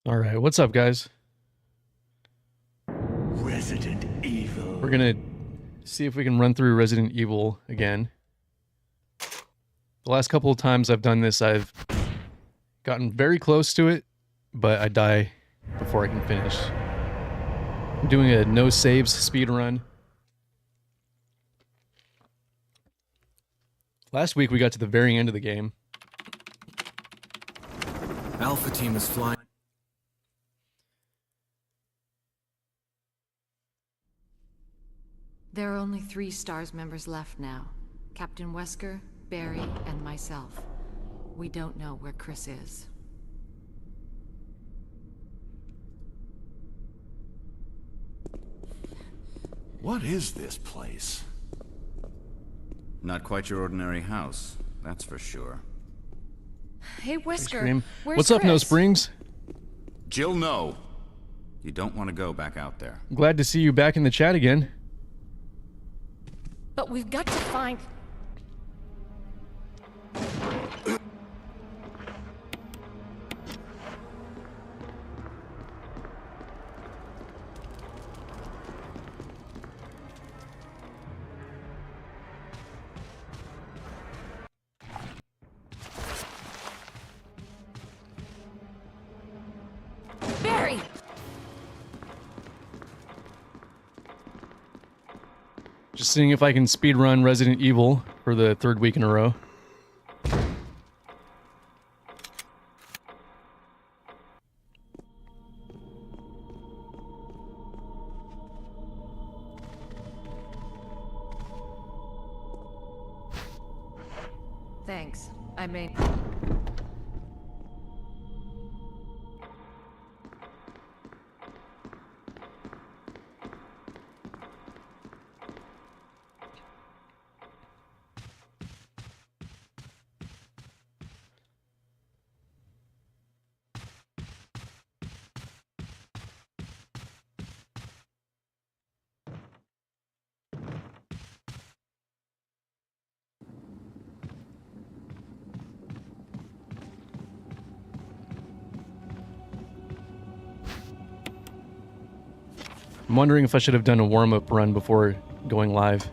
All right, what's up, guys? Resident Evil. We're gonna see if we can run through Resident Evil again. The last couple of times I've done this, I've gotten very close to it, but I die before I can finish. I'm doing a no saves speed run. Last week we got to the very end of the game. Alpha team is flying. There are only 3 STARS members left now. Captain Wesker, Barry, and myself. We don't know where Chris is. What is this place? Not quite your ordinary house, that's for sure. Hey, Wesker, Scream. where's What's up, Chris? No Springs? Jill, no! You don't want to go back out there. I'm glad to see you back in the chat again. But we've got to find... Barry! Just seeing if I can speed run Resident Evil for the 3rd week in a row. Thanks. I made... I'm wondering if I should have done a warm-up run before going live.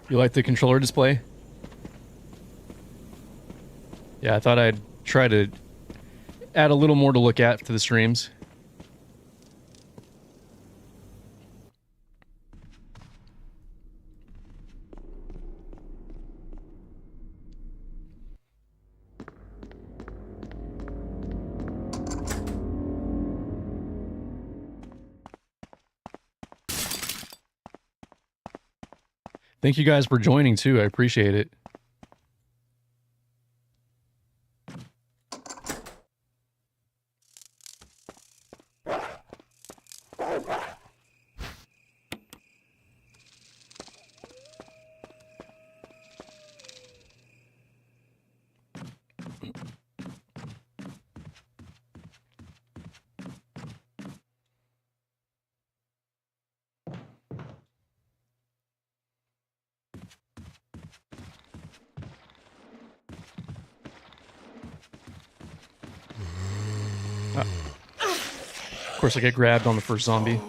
You like the controller display? Yeah, I thought I'd try to add a little more to look at to the streams. Thank you guys for joining too, I appreciate it. Of course I get grabbed on the first zombie.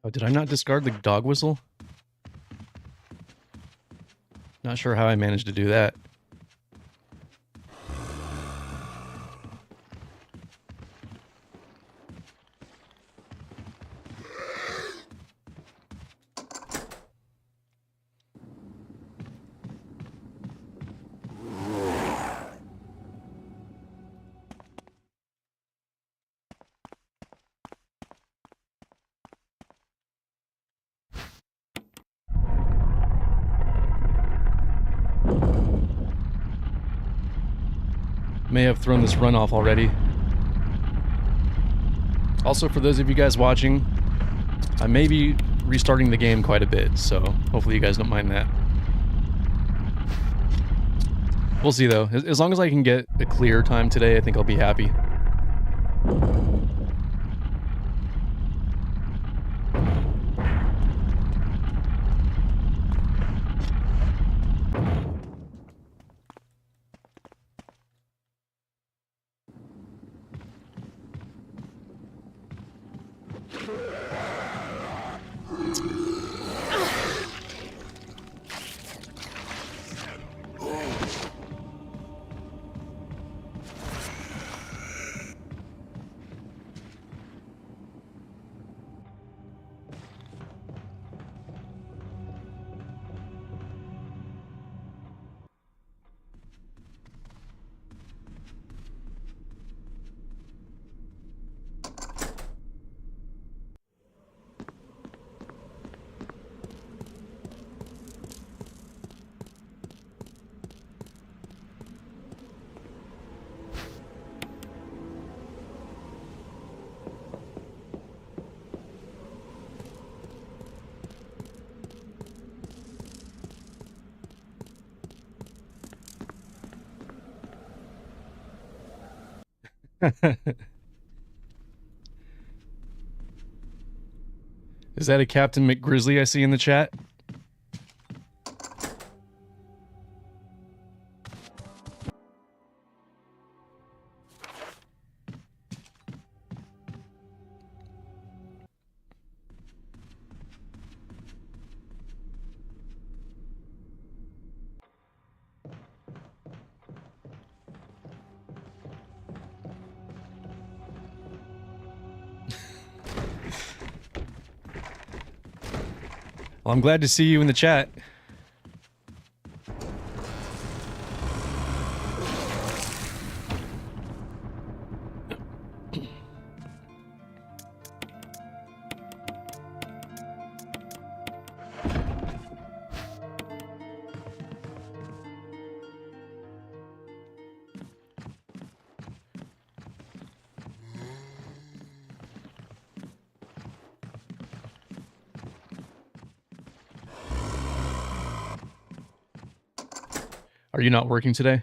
Oh, did I not discard the dog whistle? Not sure how I managed to do that. May have thrown this run off already. Also, for those of you guys watching, I may be restarting the game quite a bit, so hopefully you guys don't mind that. We'll see though. As long as I can get a clear time today, I think I'll be happy. Is that a Captain McGrizzly I see in the chat? Well, I'm glad to see you in the chat. Are you not working today?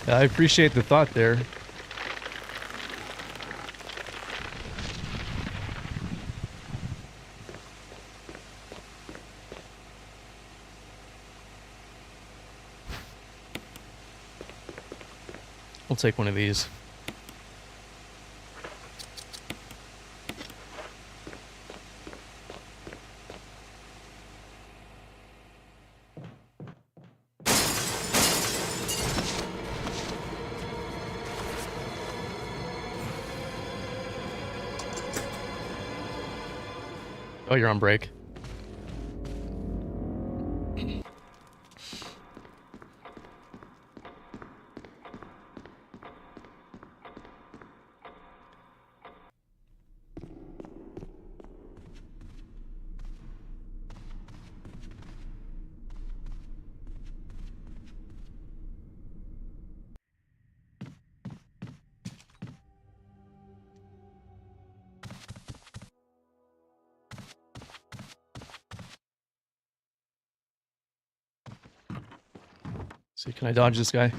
I appreciate the thought there. We'll take one of these. Oh, you're on break. See, can I dodge this guy?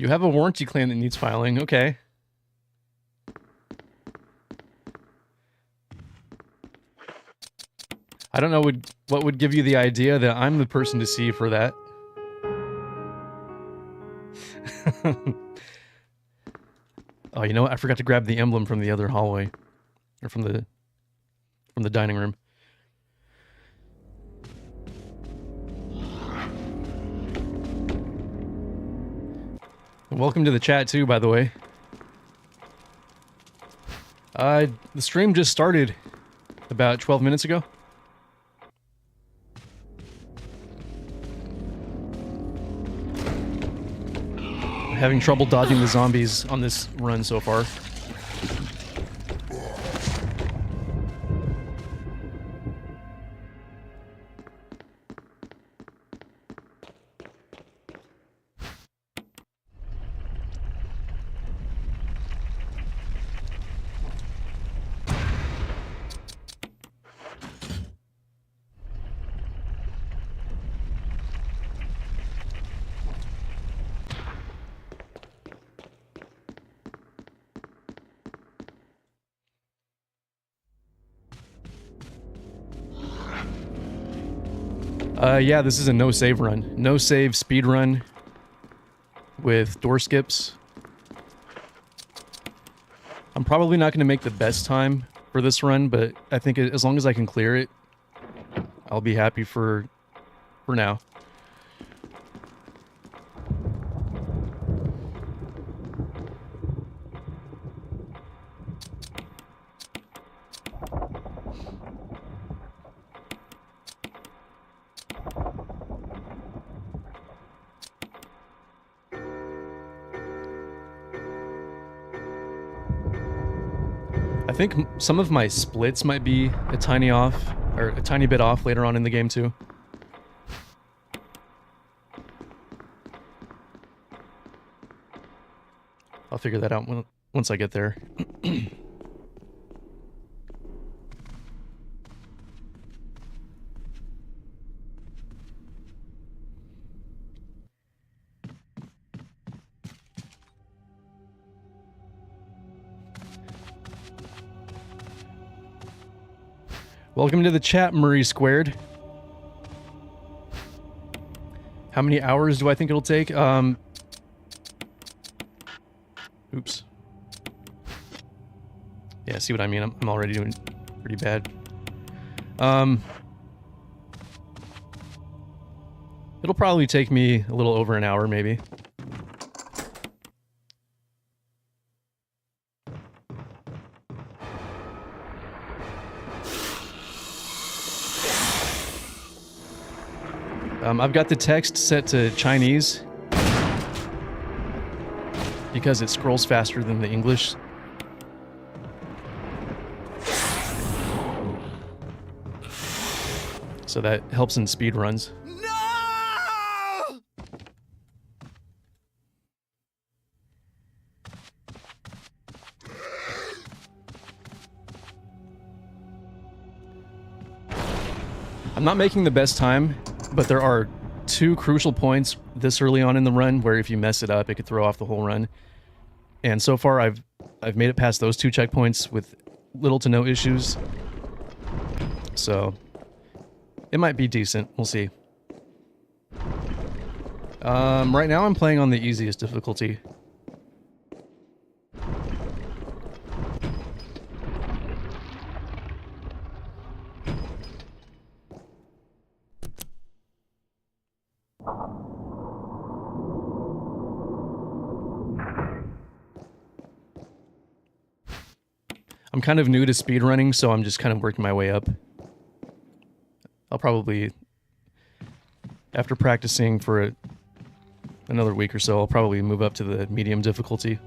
You have a warranty claim that needs filing. Okay. I don't know what would give you the idea that I'm the person to see for that. Oh, you know what? I forgot to grab the emblem from the other hallway. Or from the dining room. And welcome to the chat too, by the way. The stream just started about 12 minutes ago. Having trouble dodging the zombies on this run so far. Yeah, this is a no save run. No save speed run with door skips. I'm probably not going to make the best time for this run, but I think as long as I can clear it, I'll be happy for now. I think some of my splits might be a tiny bit off later on in the game too. I'll figure that out once I get there. Welcome to the chat, Murray Squared. How many hours do I think it'll take? Oops. Yeah, see what I mean? I'm already doing pretty bad. It'll probably take me a little over an hour, maybe. I've got the text set to Chinese because it scrolls faster than the English. So that helps in speed runs. No! I'm not making the best time, but there are two crucial points this early on in the run where if you mess it up, it could throw off the whole run. And so far, I've made it past those two checkpoints with little to no issues. So it might be decent. We'll see. Right now, I'm playing on the easiest difficulty. I'm kind of new to speedrunning, so I'm just kind of working my way up. I'll probably, after practicing for another week or so, I'll probably move up to the medium difficulty.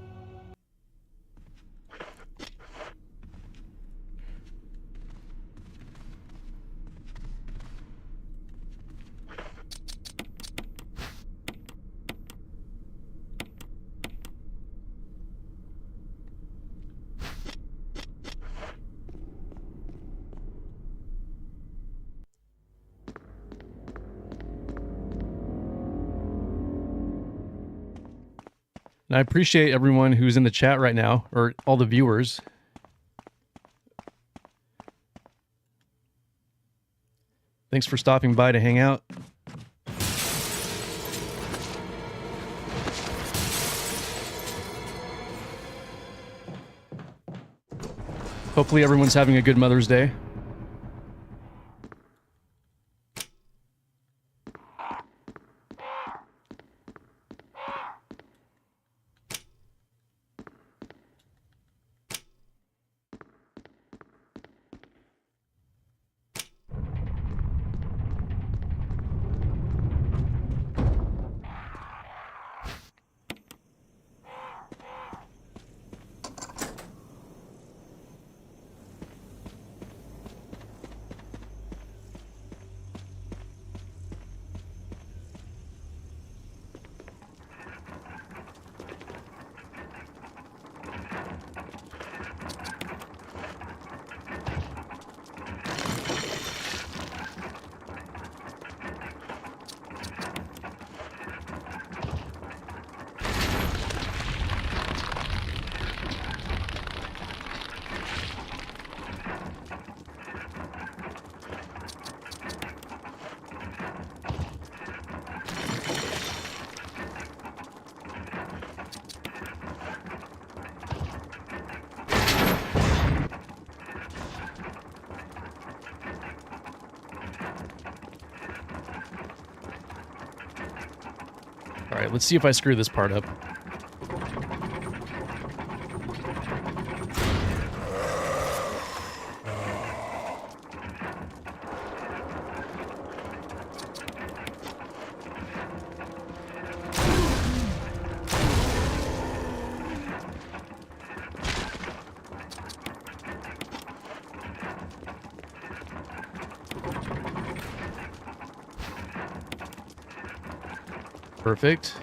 And I appreciate everyone who's in the chat right now, or all the viewers. Thanks for stopping by to hang out. Hopefully everyone's having a good Mother's Day. All right, let's see if I screw this part up. Perfect.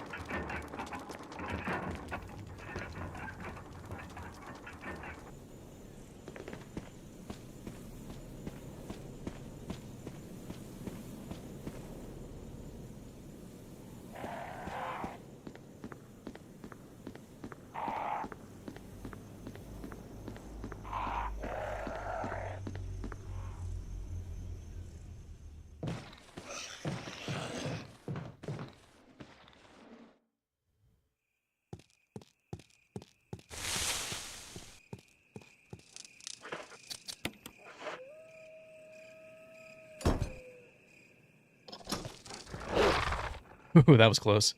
Ooh, that was close.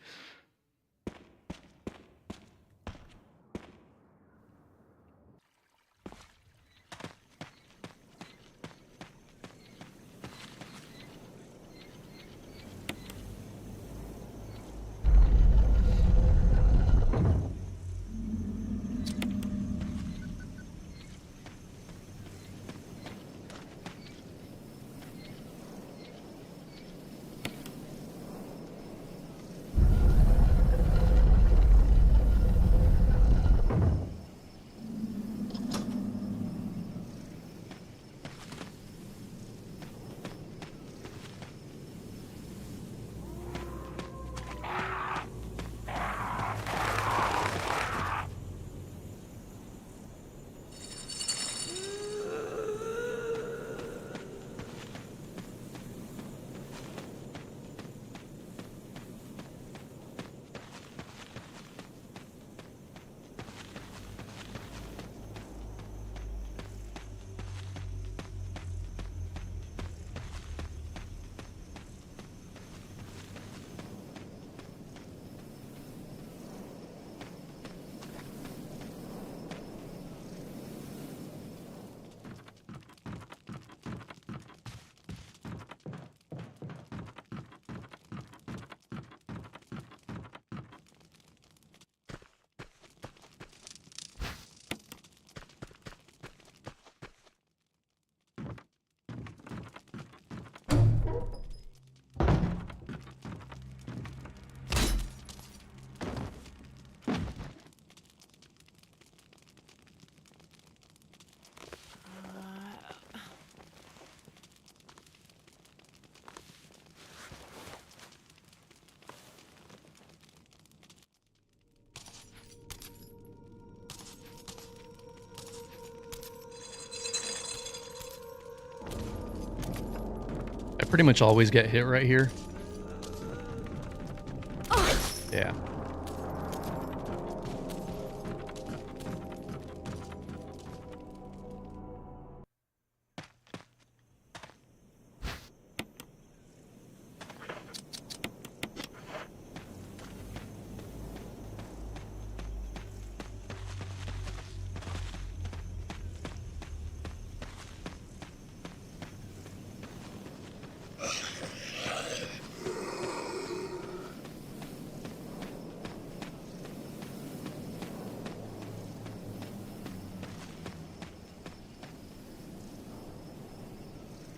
pretty much always get hit right here. Yeah.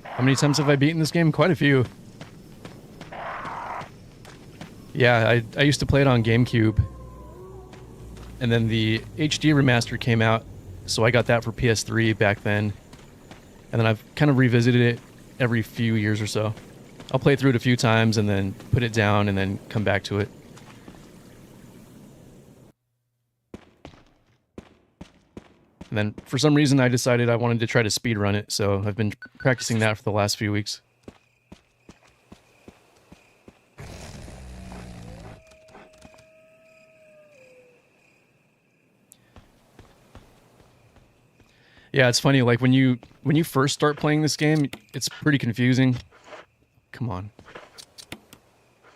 How many times have I beaten this game? Quite a few. Yeah, I used to play it on GameCube. And then the HD remaster came out, so I got that for PS3 back then. And then I've kind of revisited it every few years or so. I'll play through it a few times and then put it down and then come back to it. And then for some reason I decided I wanted to try to speedrun it, so I've been practicing that for the last few weeks. Yeah, it's funny, like when you first start playing this game, it's pretty confusing. Come on.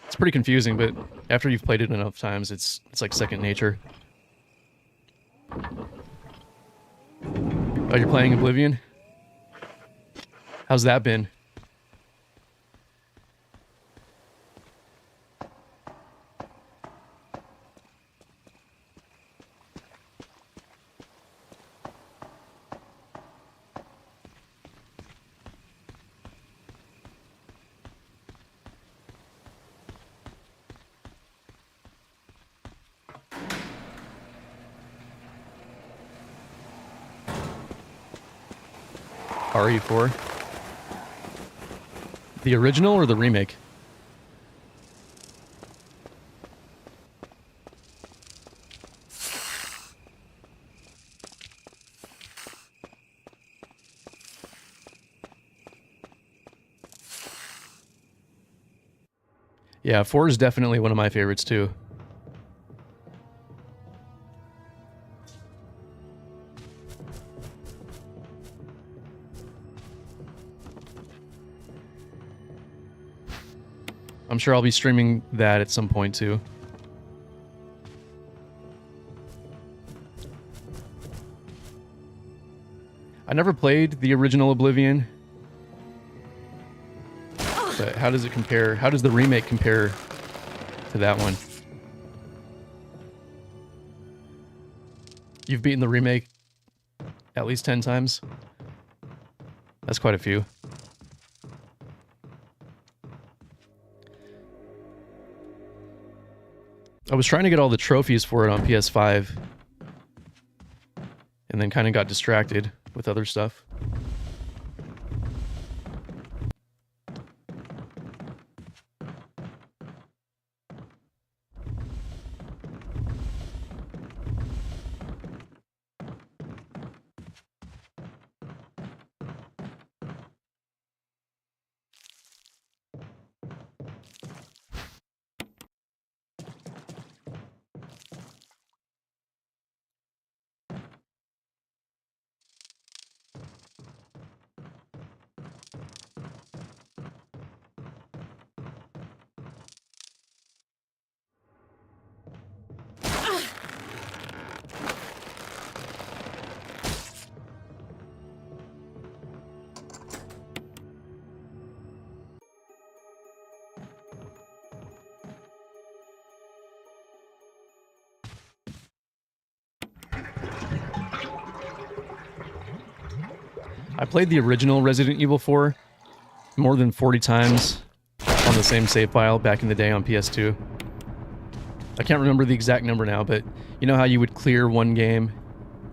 It's pretty confusing, but after you've played it enough times, it's like second nature. Oh, you're playing Oblivion? How's that been? RE4? The original or the remake? Yeah, 4 is definitely one of my favorites too. I'm sure I'll be streaming that at some point too. I never played the original Oblivion. But how does it compare? How does the remake compare to that one? You've beaten the remake at least 10 times? That's quite a few. I was trying to get all the trophies for it on PS5 and then kind of got distracted with other stuff. I played the original Resident Evil 4 more than 40 times on the same save file back in the day on PS2. I can't remember the exact number now, but you know how you would clear one game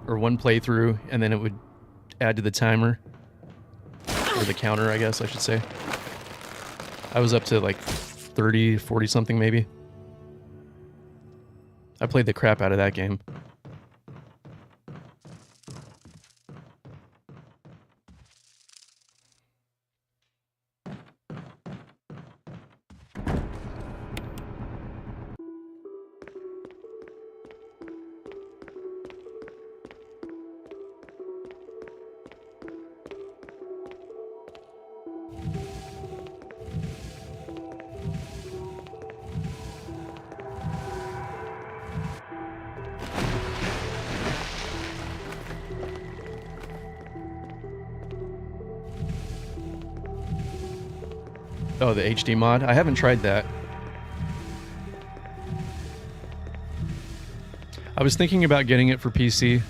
or one playthrough and then it would add to the timer? Or the counter, I guess I should say. I was up to like 30, 40 something maybe. I played the crap out of that game. Oh, the HD mod? I haven't tried that. I was thinking about getting it for PC.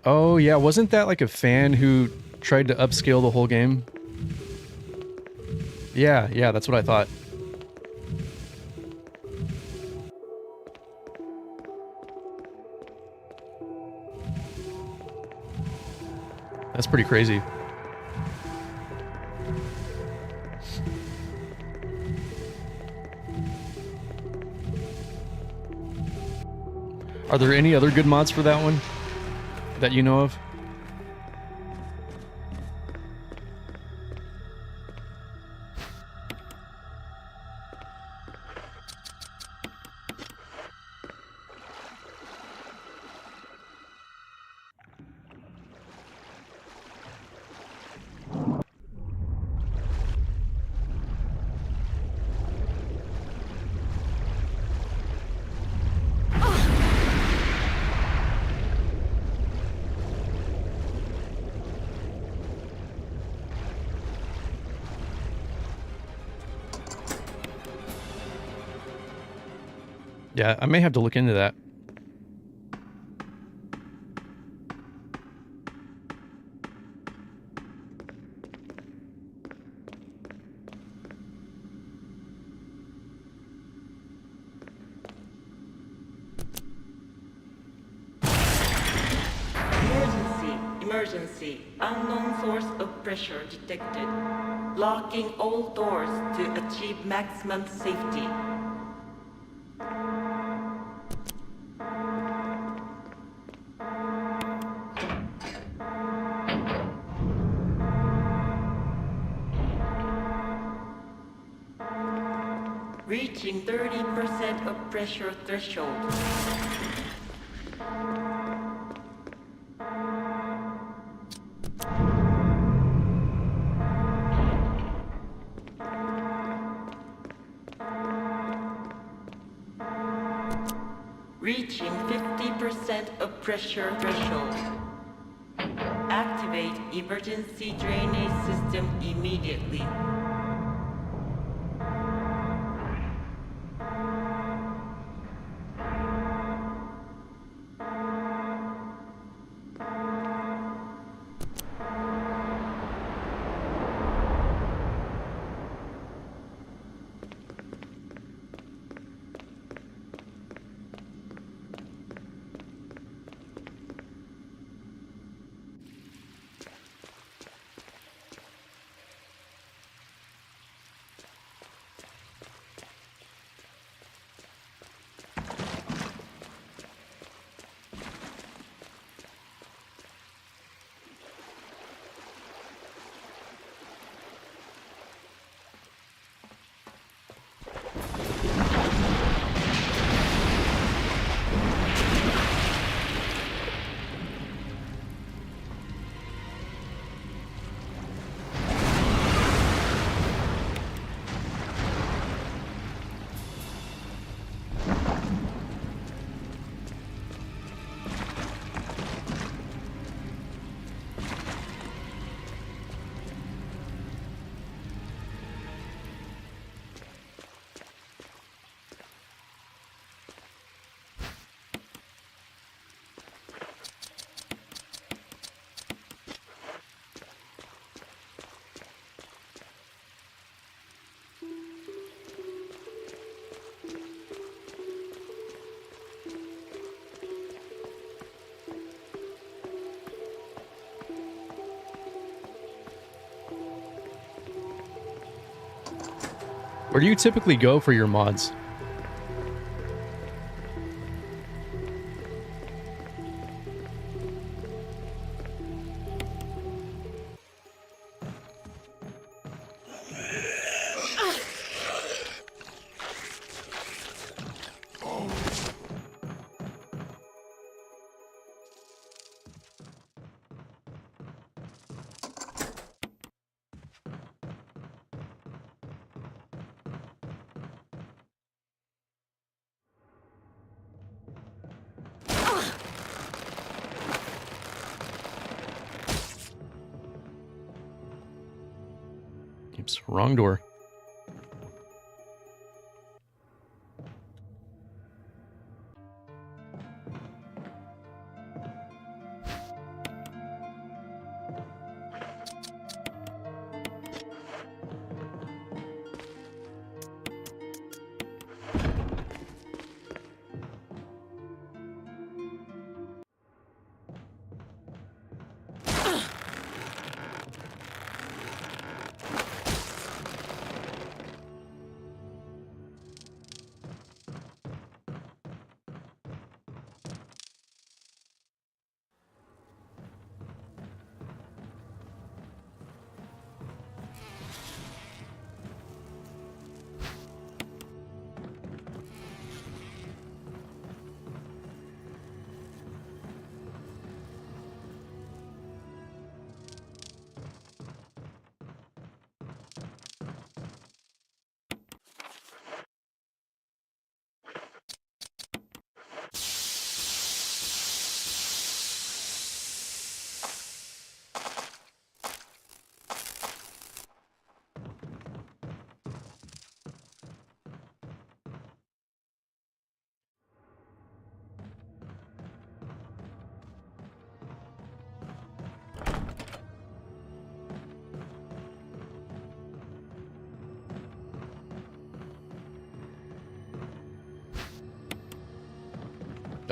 Oh, yeah, wasn't that like a fan who tried to upscale the whole game? Yeah, that's what I thought. That's pretty crazy. Are there any other good mods for that one that you know of? Yeah, I may have to look into that. Emergency. Unknown source of pressure detected. Locking all doors to achieve maximum safety. Reaching 30% of pressure threshold. Reaching 50% of pressure threshold. Activate emergency drainage system immediately. Where do you typically go for your mods? Oops, wrong door.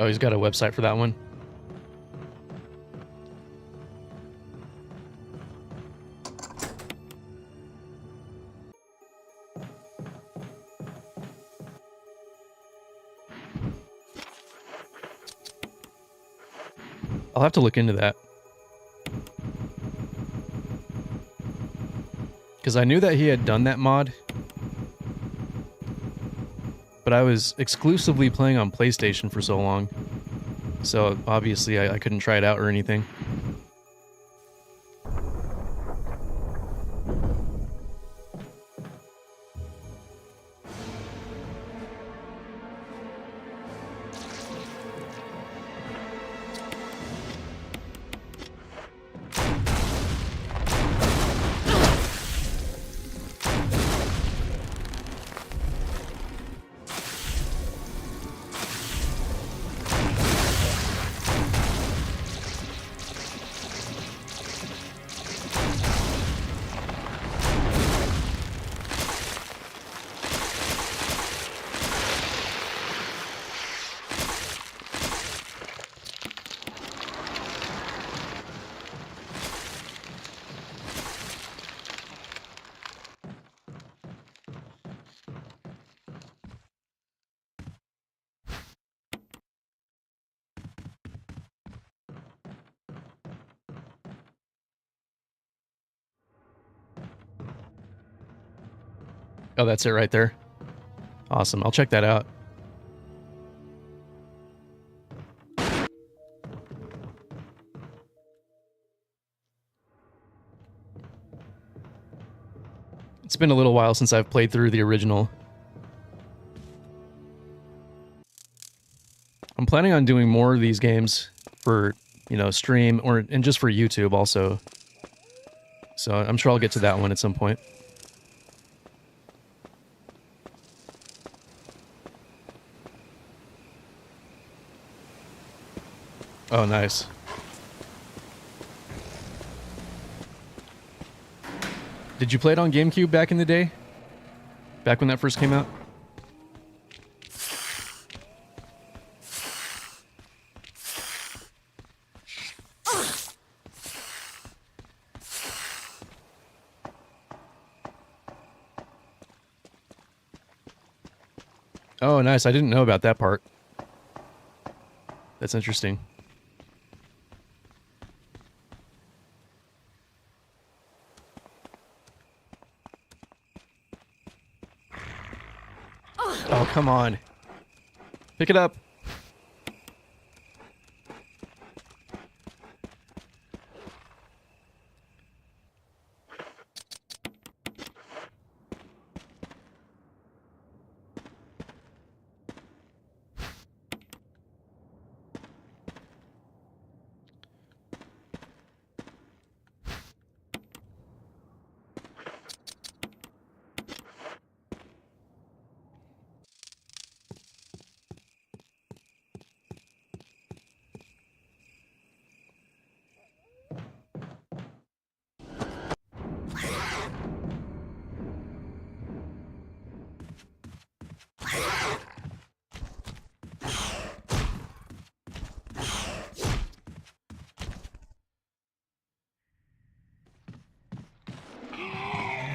Oh, he's got a website for that one. I'll have to look into that. Because I knew that he had done that mod, but I was exclusively playing on PlayStation for so long, so obviously I couldn't try it out or anything. Oh, that's it right there. Awesome, I'll check that out. It's been a little while since I've played through the original. I'm planning on doing more of these games for, you know, stream and just for YouTube also. So I'm sure I'll get to that one at some point. Oh, nice. Did you play it on GameCube back in the day? Back when that first came out? Oh, nice. I didn't know about that part. That's interesting. Oh, come on. Pick it up.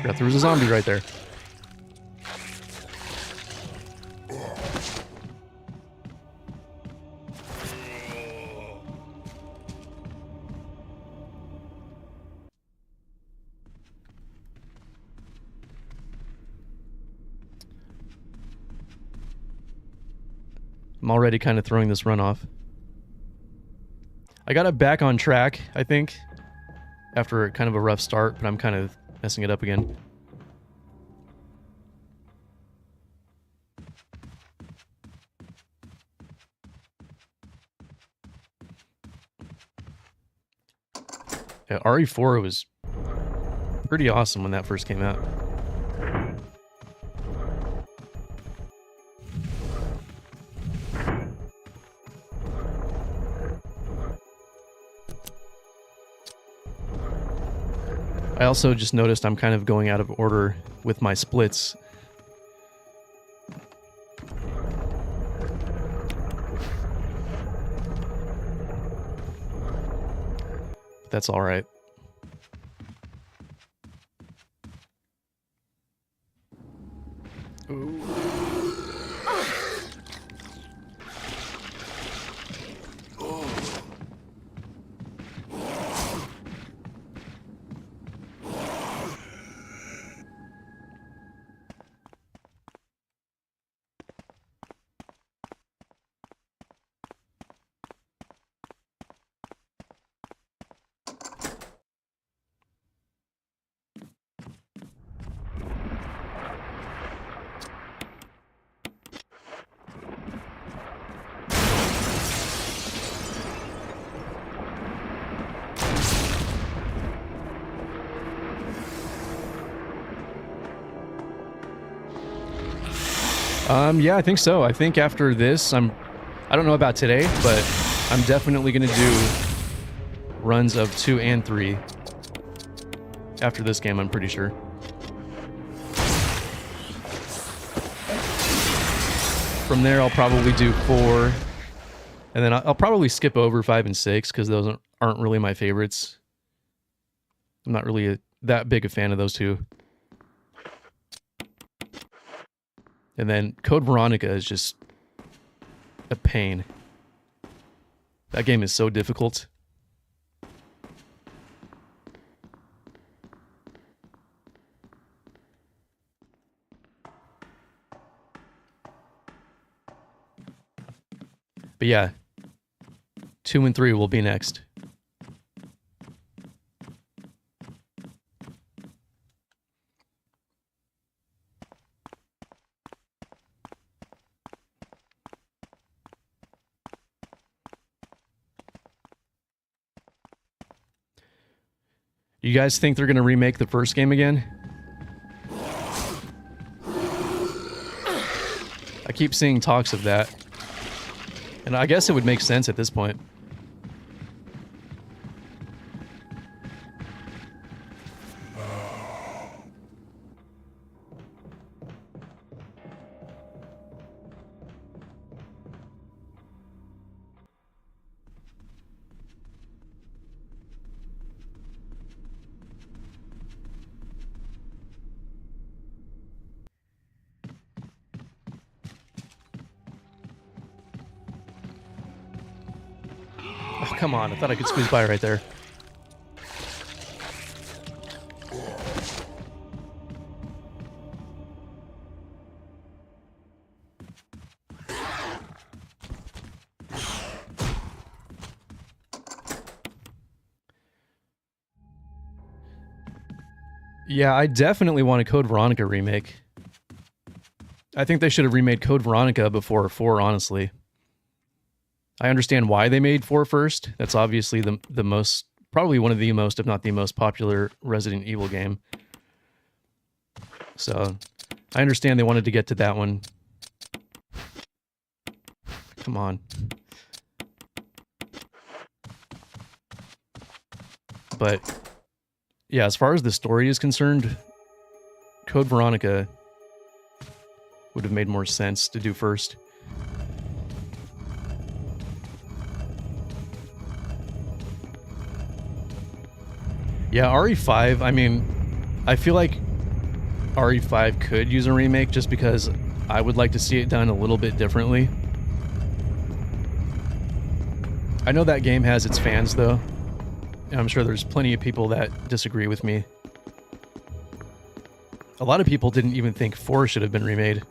Forgot there was a zombie right there. I'm already kind of throwing this run off. I got it back on track, I think, after kind of a rough start, but I'm kind of messing it up again. Yeah, RE4 was pretty awesome when that first came out. I also just noticed I'm kind of going out of order with my splits. That's all right. Ooh. Yeah, I think so. I think after this, I don't know about today, but I'm definitely going to do runs of 2 and 3 after this game, I'm pretty sure. From there, I'll probably do 4, and then I'll probably skip over 5 and 6 because those aren't really my favorites. I'm not really that big a fan of those two. And then Code Veronica is just a pain. That game is so difficult. But yeah, 2 and 3 will be next. You guys think they're going to remake the first game again? I keep seeing talks of that. And I guess it would make sense at this point. Oh, come on. I thought I could squeeze by right there. Yeah, I definitely want a Code Veronica remake. I think they should have remade Code Veronica before 4, honestly. I understand why they made 4 first. That's obviously the most, probably one of the most, if not the most popular Resident Evil game. So, I understand they wanted to get to that one. Come on. But, yeah, as far as the story is concerned, Code Veronica would have made more sense to do first. Yeah, RE5, I mean, I feel like RE5 could use a remake, just because I would like to see it done a little bit differently. I know that game has its fans, though, and I'm sure there's plenty of people that disagree with me. A lot of people didn't even think 4 should have been remade.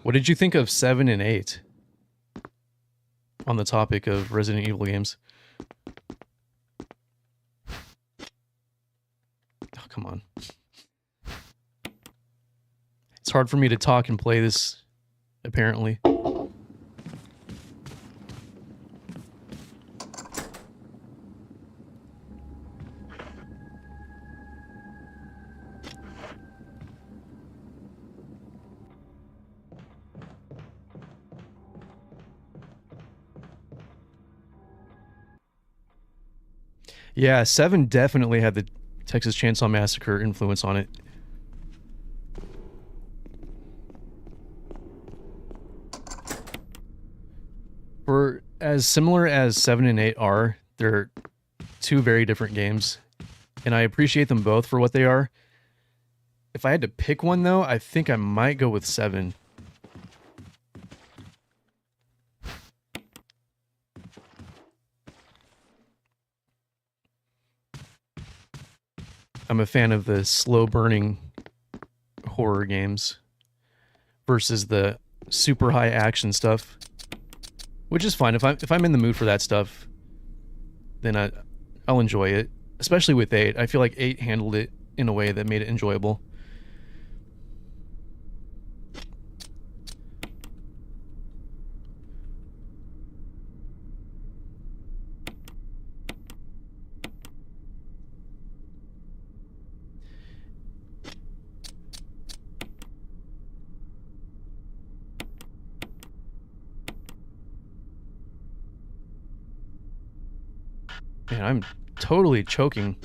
What did you think of 7 and 8? On the topic of Resident Evil games. Oh, come on. It's hard for me to talk and play this, apparently. Yeah, 7 definitely had the Texas Chainsaw Massacre influence on it. For as similar as 7 and 8 are, they're two very different games, and I appreciate them both for what they are. If I had to pick one, though, I think I might go with 7. I'm a fan of the slow-burning horror games versus the super high action stuff, which is fine. If I'm in the mood for that stuff, then I'll enjoy it. Especially with 8, I feel like 8 handled it in a way that made it enjoyable. Man, I'm totally choking.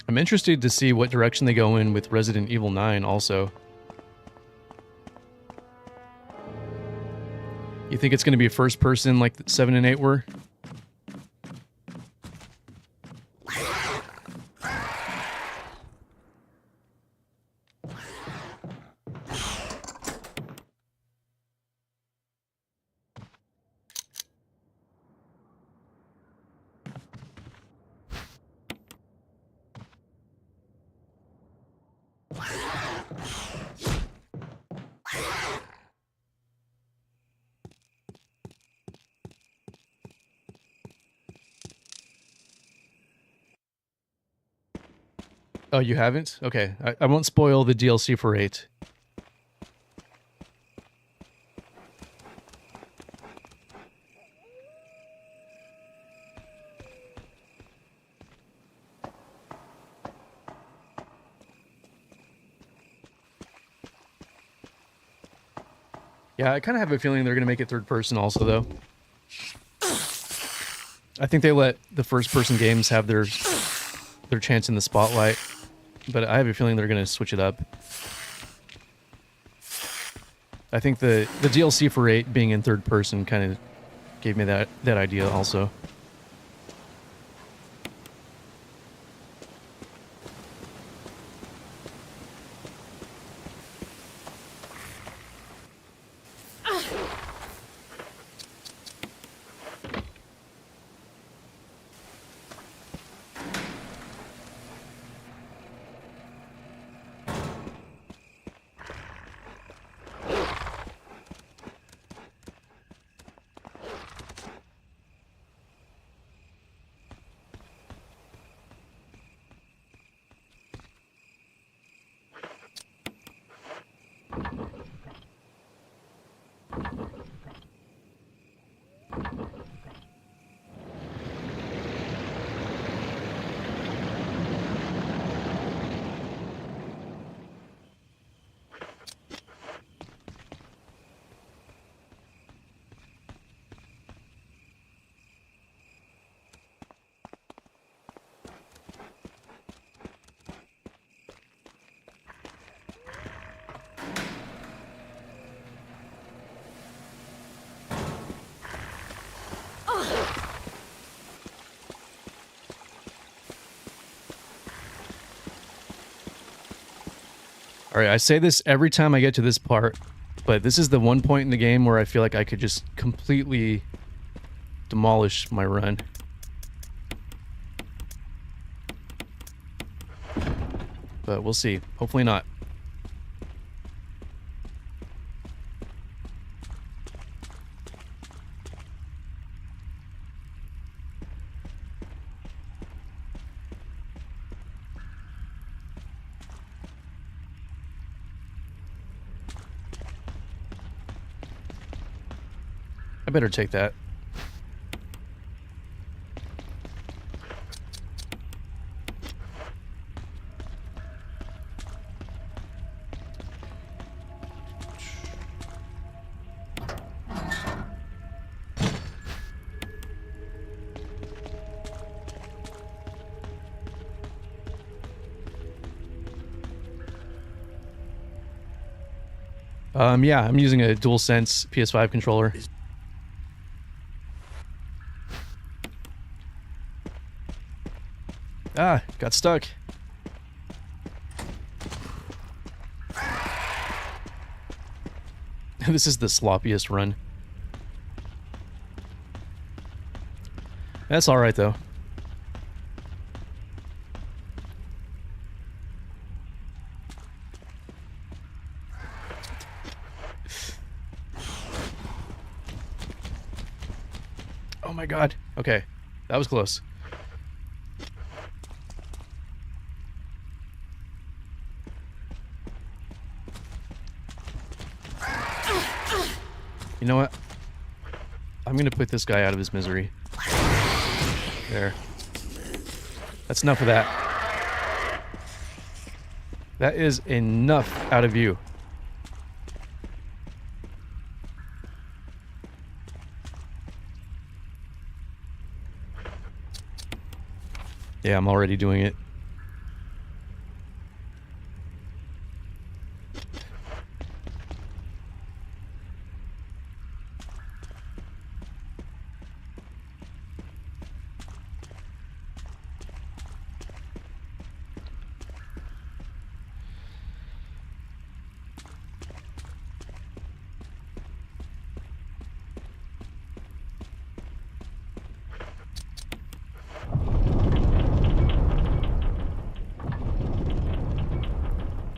I'm interested to see what direction they go in with Resident Evil 9 also. You think it's going to be first person like 7 and 8 were? Oh, you haven't? Okay, I won't spoil the DLC for 8. Yeah, I kind of have a feeling they're going to make it third person also, though. I think they let the first person games have their chance in the spotlight, but I have a feeling they're going to switch it up. I think the DLC for 8 being in third person kind of gave me that idea also. Alright, I say this every time I get to this part, but this is the one point in the game where I feel like I could just completely demolish my run. But we'll see. Hopefully not. I better take that. Yeah, I'm using a DualSense PS5 controller. Ah, got stuck. This is the sloppiest run. That's alright though. Oh my god. Okay, that was close. You know what? I'm gonna put this guy out of his misery. There. That's enough of that. That is enough out of you. Yeah, I'm already doing it.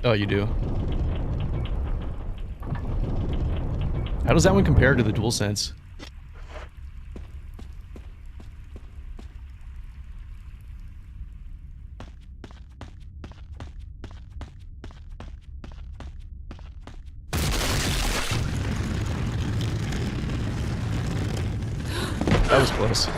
Oh, you do? How does that one compare to the DualSense? That was close.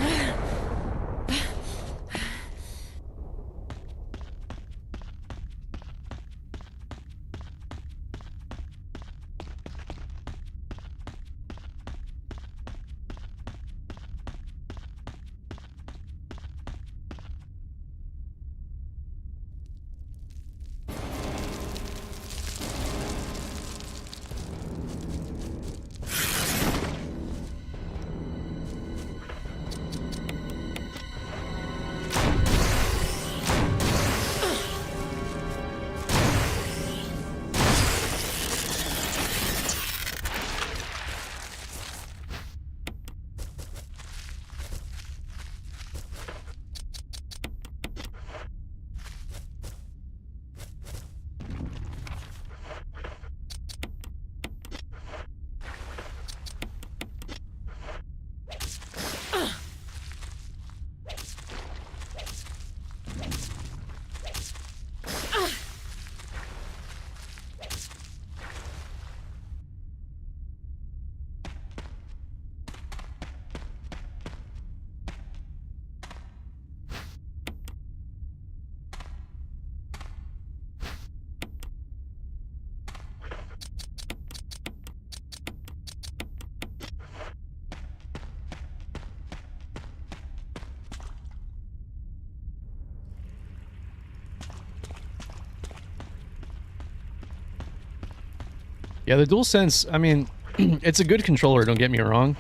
Yeah, the DualSense, I mean, it's a good controller, don't get me wrong,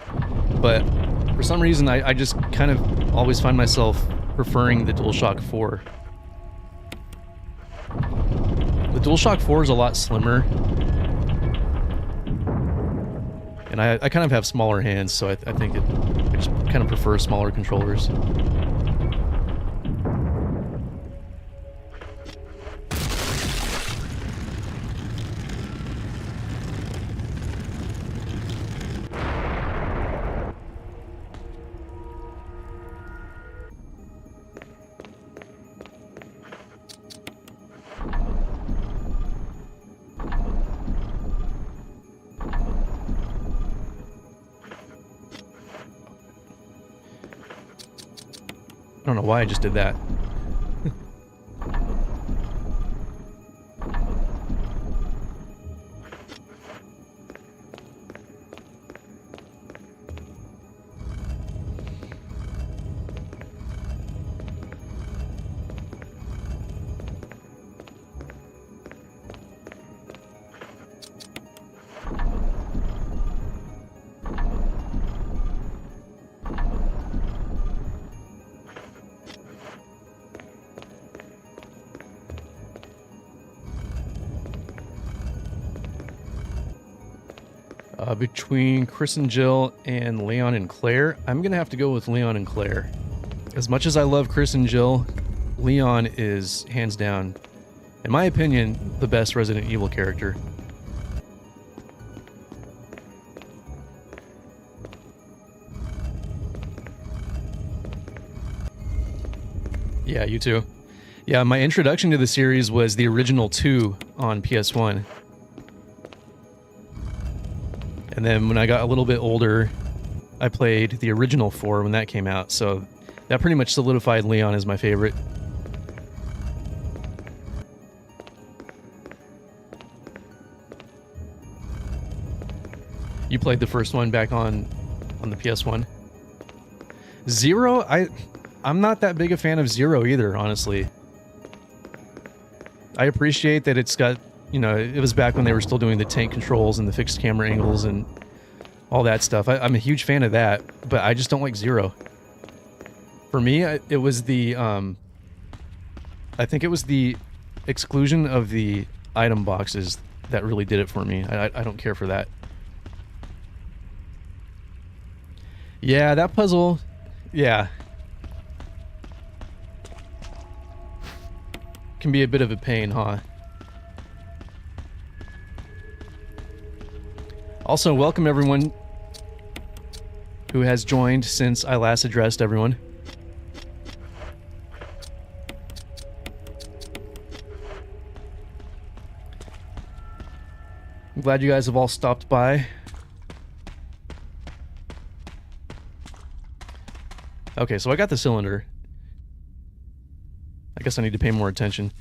but for some reason I just kind of always find myself preferring the DualShock 4. The DualShock 4 is a lot slimmer, and I kind of have smaller hands, so I think I just kind of prefer smaller controllers. I don't know why I just did that. Between Chris and Jill and Leon and Claire, I'm gonna have to go with Leon and Claire. As much as I love Chris and Jill, Leon is hands down, in my opinion, the best Resident Evil character. Yeah, you too. Yeah, my introduction to the series was the original 2 on PS1. And then when I got a little bit older, I played the original 4 when that came out, so that pretty much solidified Leon as my favorite. You played the first one back on the PS1? Zero? I'm not that big a fan of Zero either, honestly. I appreciate that it's got, you know, it was back when they were still doing the tank controls and the fixed camera angles and all that stuff. I'm a huge fan of that, but I just don't like Zero. For me, it was the, I think it was the exclusion of the item boxes that really did it for me. I don't care for that. Yeah, that puzzle, yeah. Can be a bit of a pain, huh? Also, welcome everyone who has joined since I last addressed everyone. I'm glad you guys have all stopped by. Okay, so I got the cylinder. I guess I need to pay more attention.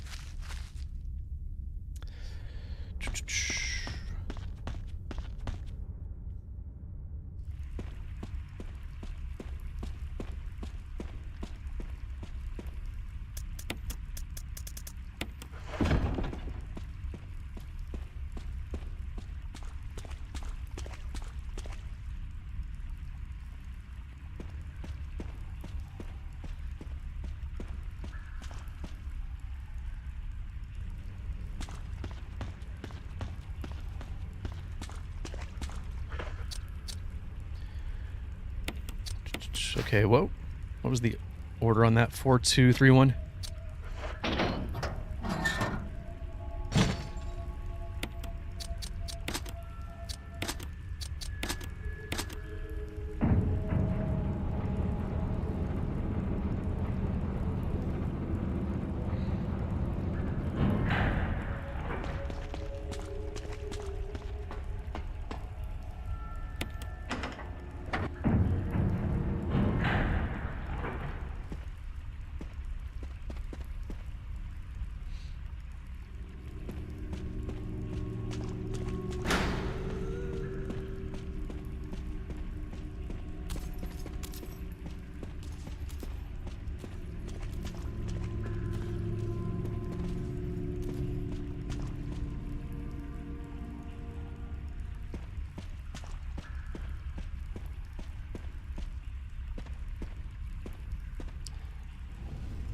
Okay, whoa. What was the order on that? 4231?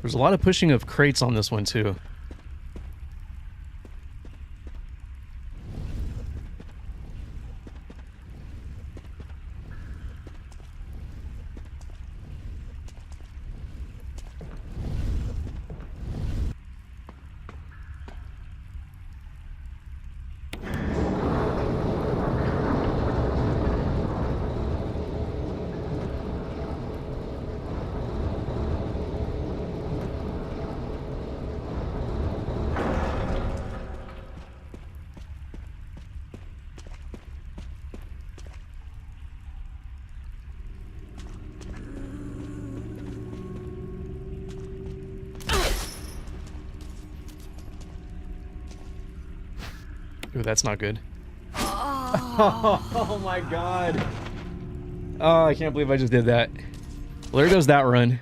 There's a lot of pushing of crates on this one too. Ooh, that's not good. Oh my god. Oh, I can't believe I just did that. Well, there goes that run.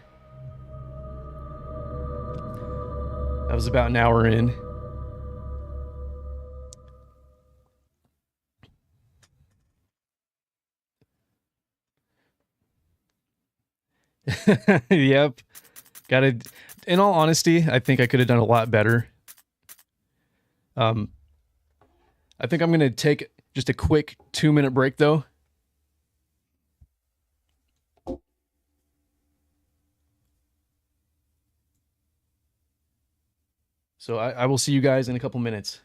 That was about an hour in. Yep. Gotta, in all honesty, I think I could have done a lot better. I think I'm gonna take just a quick 2-minute break though. So I will see you guys in a couple minutes.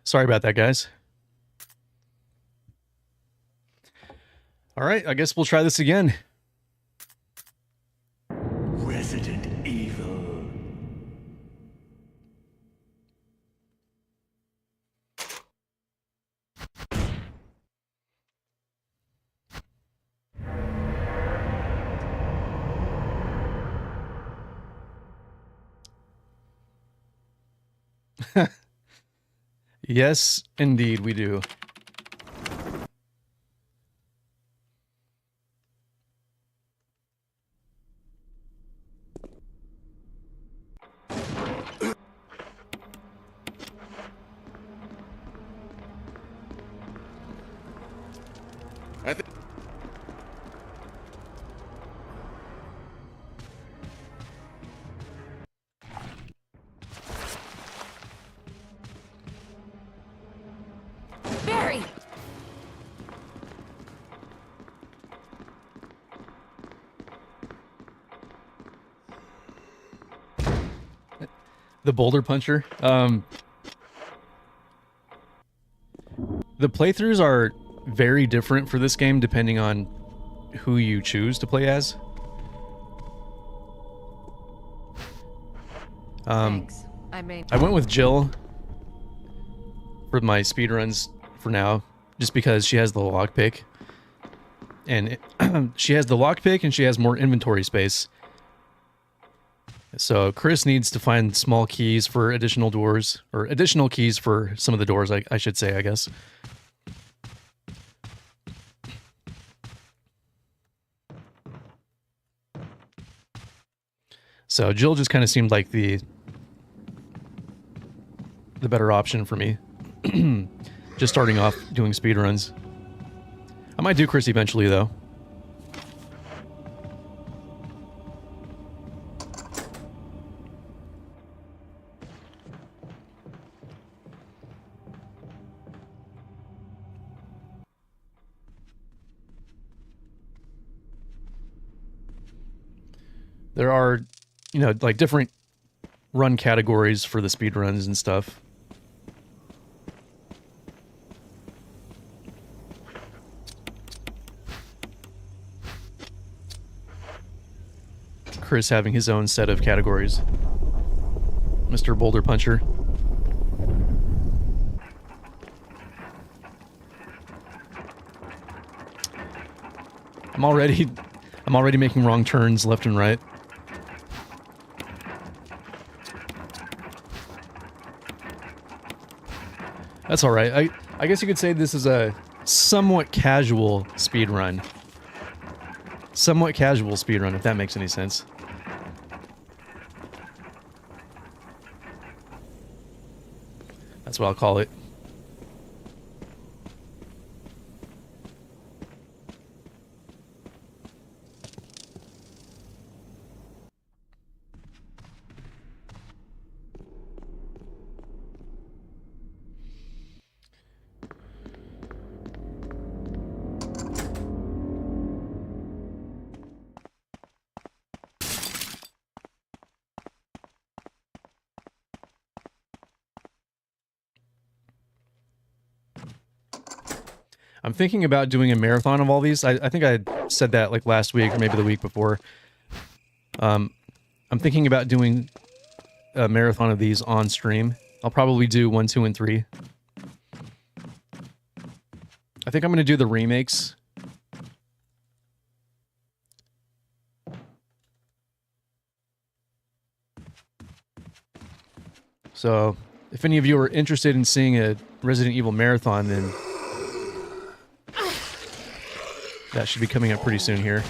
Sorry about that, guys. All right, I guess we'll try this again. Resident Evil. Yes, indeed, we do. Barry! The boulder puncher. The playthroughs are very different for this game depending on who you choose to play as. Thanks. I went with Jill for my speedruns for now, just because she has the lockpick. And she has the lockpick and she has more inventory space. So Chris needs to find small keys for additional doors, or additional keys for some of the doors, I should say, I guess. So Jill just kind of seemed like the better option for me. Just starting off doing speedruns. I might do Chris eventually, though. There are, you know, like different run categories for the speedruns and stuff. Chris having his own set of categories. Mr. Boulder Puncher. I'm already making wrong turns left and right. That's alright. I guess you could say this is a somewhat casual speedrun. Somewhat casual speedrun, if that makes any sense. That's what I'll call it. I'm thinking about doing a marathon of all these. I think I said that like last week or maybe the week before. I'm thinking about doing a marathon of these on stream. I'll probably do 1, 2, and 3. I think I'm going to do the remakes. So, if any of you are interested in seeing a Resident Evil marathon, then that should be coming up pretty soon here.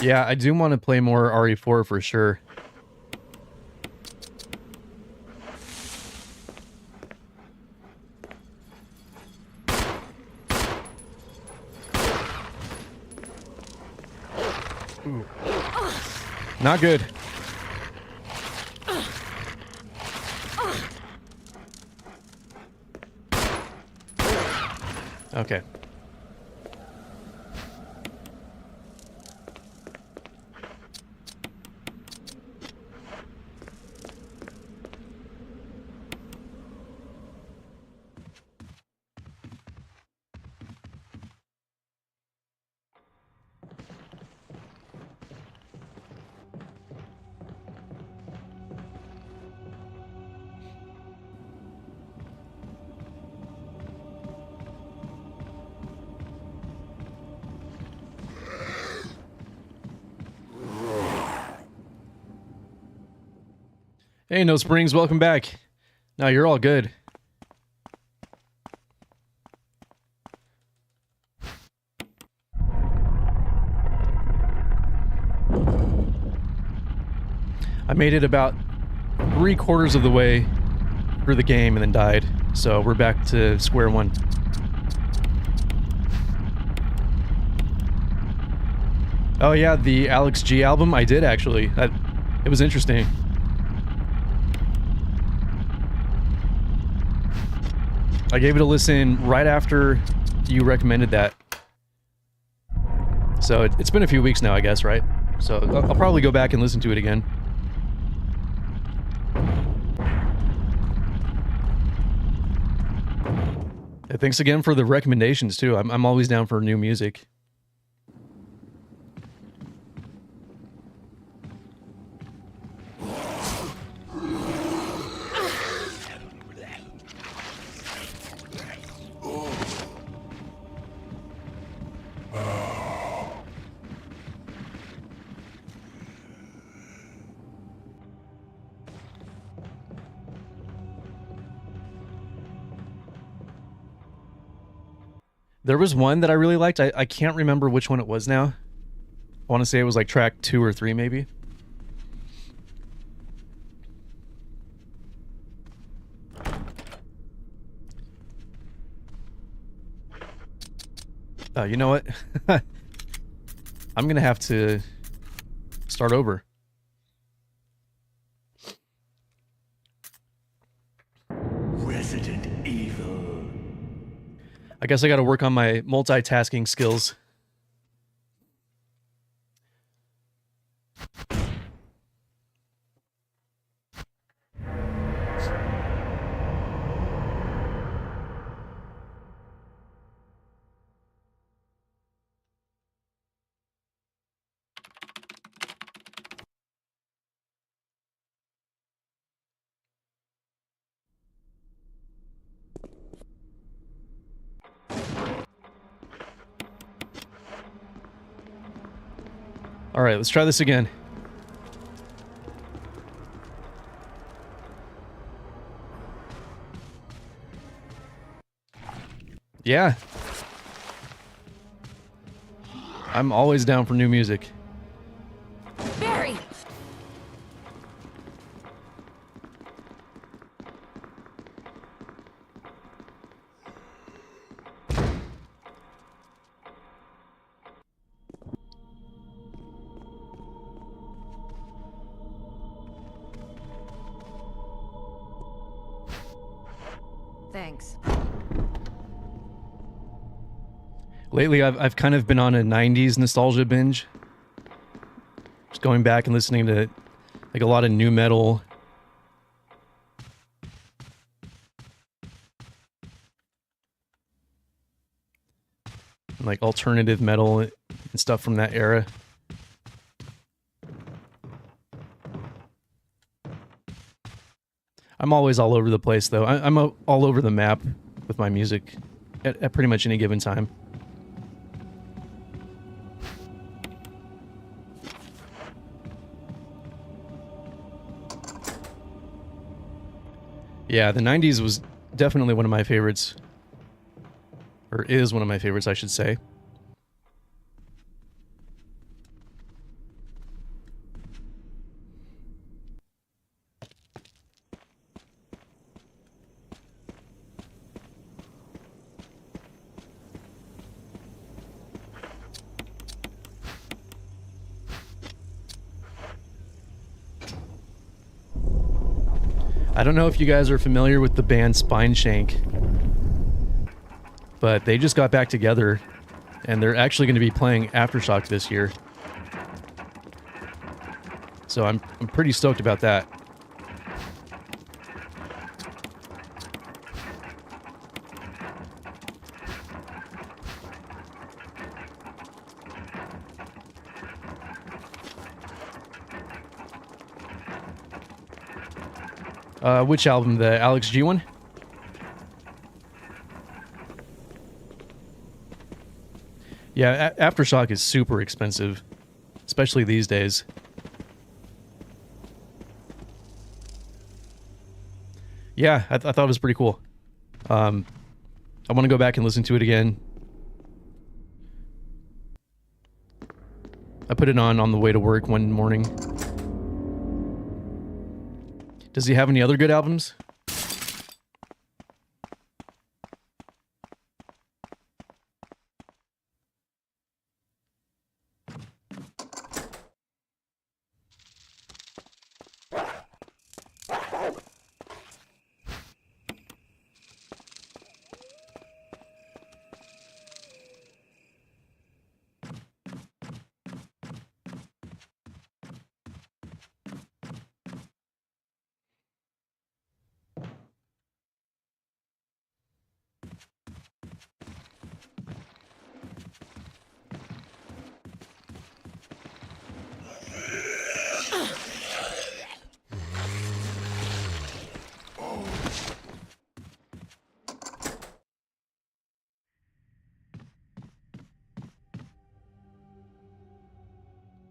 Yeah, I do want to play more RE4 for sure. Ooh. Not good. Okay. Hey, No Springs, welcome back. No, you're all good. I made it about 3/4 of the way through the game and then died, so we're back to square one. Oh yeah, the Alex G album, I did actually. It was interesting. I gave it a listen right after you recommended that. So it's been a few weeks now, I guess, right? So I'll probably go back and listen to it again. Yeah, thanks again for the recommendations too. I'm always down for new music. There was one that I really liked. I can't remember which one it was now. I want to say it was like track 2 or 3 maybe. You know what? I'm gonna have to start over. Resident Evil. I guess I gotta work on my multitasking skills. Alright, let's try this again. Yeah. I'm always down for new music. Barry! Thanks. Lately, I've kind of been on a 90s nostalgia binge. Just going back and listening to like a lot of new metal. And, like alternative metal and stuff from that era. I'm always all over the place though. I'm all over the map with my music at pretty much any given time. Yeah, the 90s was definitely one of my favorites. Or is one of my favorites, I should say. I don't know if you guys are familiar with the band Spineshank, but they just got back together, and they're actually going to be playing Aftershock this year. So I'm pretty stoked about that. Which album? The Alex G one? Yeah, Aftershock is super expensive, especially these days. Yeah, I thought it was pretty cool. I want to go back and listen to it again. I put it on the way to work one morning. Does he have any other good albums?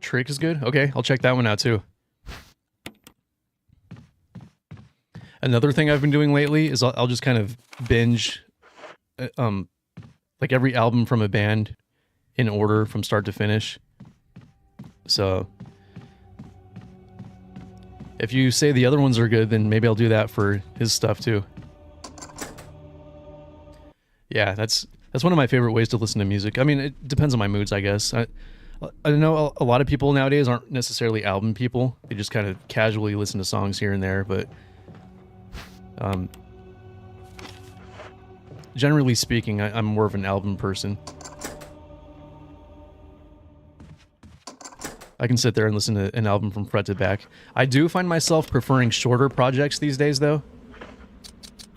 Trick is good? Okay, I'll check that one out too. Another thing I've been doing lately is I'll just kind of binge like every album from a band in order from start to finish. So if you say the other ones are good, then maybe I'll do that for his stuff too. Yeah, that's one of my favorite ways to listen to music. I mean, it depends on my moods, I guess. I know a lot of people nowadays aren't necessarily album people. They just kind of casually listen to songs here and there, but generally speaking, I'm more of an album person. I can sit there and listen to an album from front to back. I do find myself preferring shorter projects these days, though.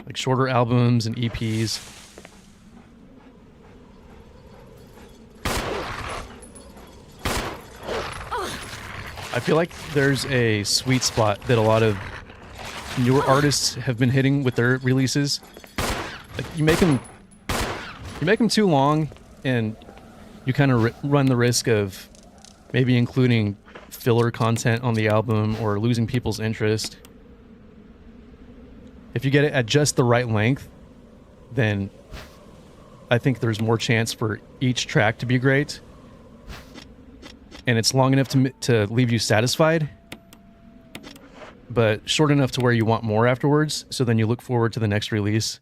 Like shorter albums and EPs. I feel like there's a sweet spot that a lot of newer artists have been hitting with their releases. Like you make them too long, and you kind of run the risk of maybe including filler content on the album or losing people's interest. If you get it at just the right length, then I think there's more chance for each track to be great. And it's long enough to leave you satisfied, but short enough to where you want more afterwards, so then you look forward to the next release.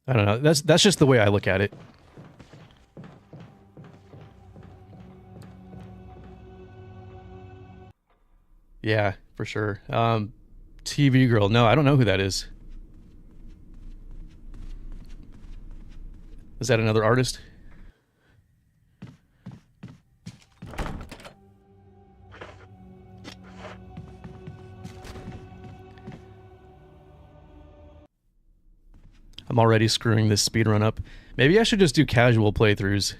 I don't know. That's just the way I look at it. Yeah, for sure. TV Girl. No, I don't know who that is. Is that another artist? I'm already screwing this speedrun up. Maybe I should just do casual playthroughs.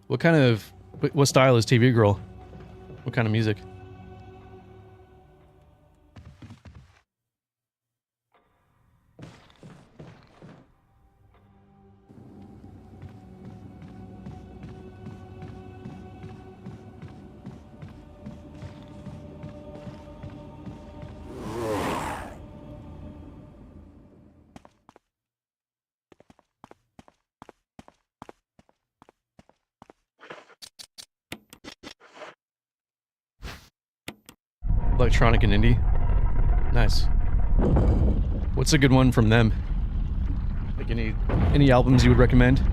What style is TV Girl? What kind of music? Electronic and indie. Nice. What's a good one from them? Like any albums you would recommend?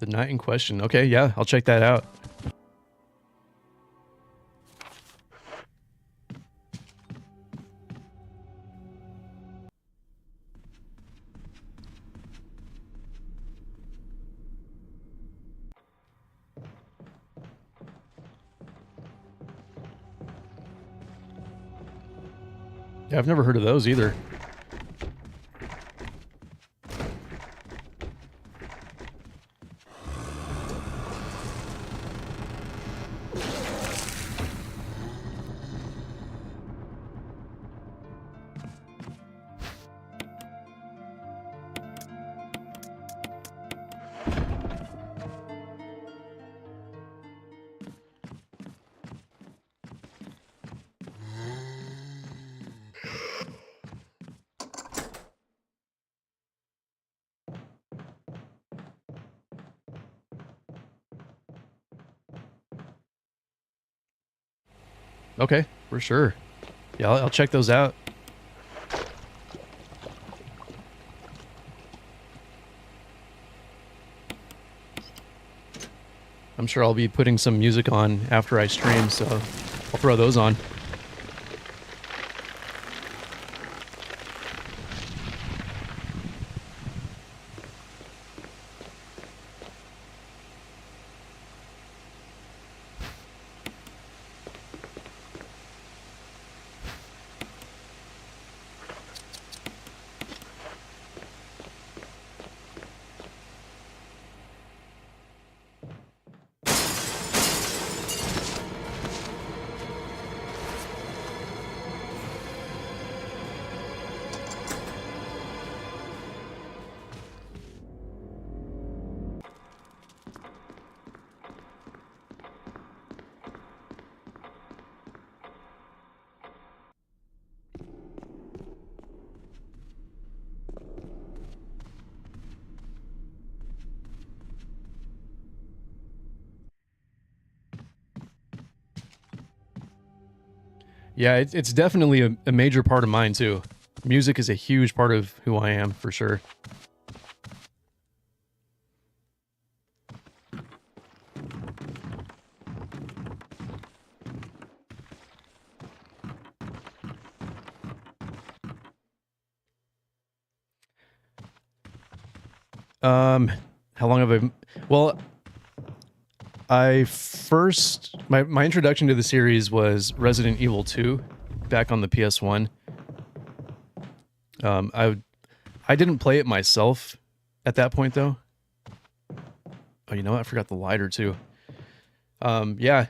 The night in question. Okay, yeah, I'll check that out. Yeah, I've never heard of those either. Okay, for sure. Yeah, I'll check those out. I'm sure I'll be putting some music on after I stream, so I'll throw those on. Yeah, it's definitely a major part of mine too. Music is a huge part of who I am, for sure. How long have I... Well, my introduction to the series was Resident Evil 2 back on the PS1. I didn't play it myself at that point though. Oh, you know what? I forgot the lighter too. Yeah.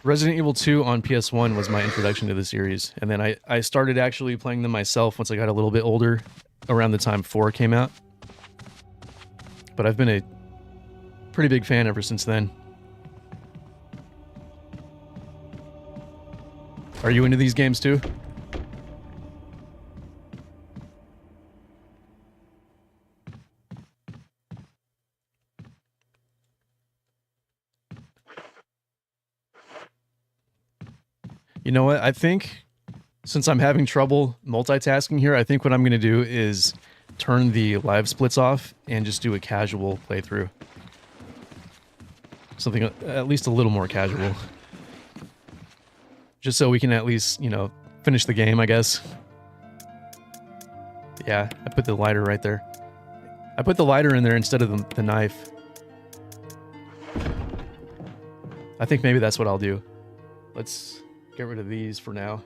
Resident Evil 2 on PS1 was my introduction to the series, and then I started actually playing them myself once I got a little bit older, around the time 4 came out. But I've been a pretty big fan ever since then. Are you into these games too? You know what? I think since I'm having trouble multitasking here, I think what I'm going to do is turn the live splits off and just do a casual playthrough. Something at least a little more casual. Just so we can at least, you know, finish the game, I guess. Yeah, I put the lighter right there. I put the lighter in there instead of the knife. I think maybe that's what I'll do. Let's get rid of these for now.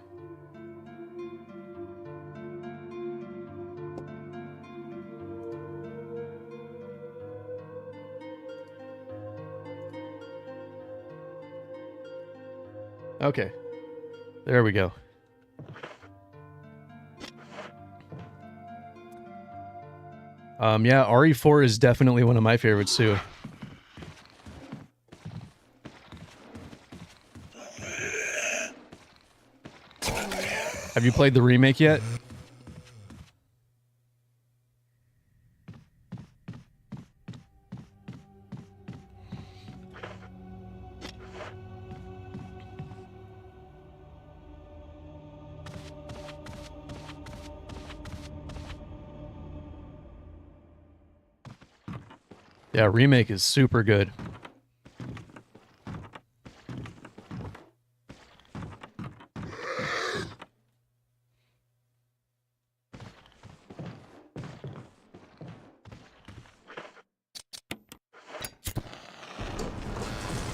Okay. There we go. Yeah, RE4 is definitely one of my favorites too. Have you played the remake yet? Yeah, remake is super good.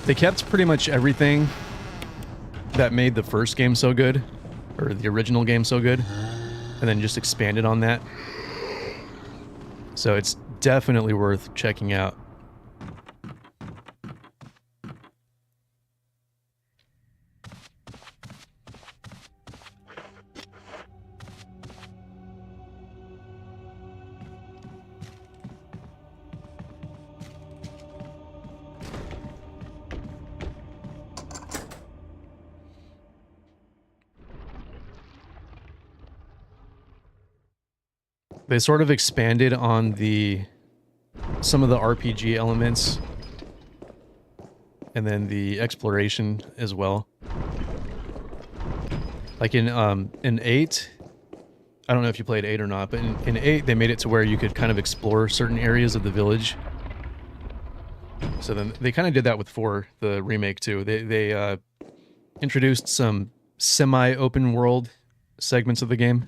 They kept pretty much everything that made the first game so good, or the original game so good, and then just expanded on that. So it's definitely worth checking out. They sort of expanded on some of the RPG elements and then the exploration as well. Like in 8, I don't know if you played 8 or not, but in 8 they made it to where you could kind of explore certain areas of the village. So then they kind of did that with 4, the remake too. They introduced some semi-open world segments of the game.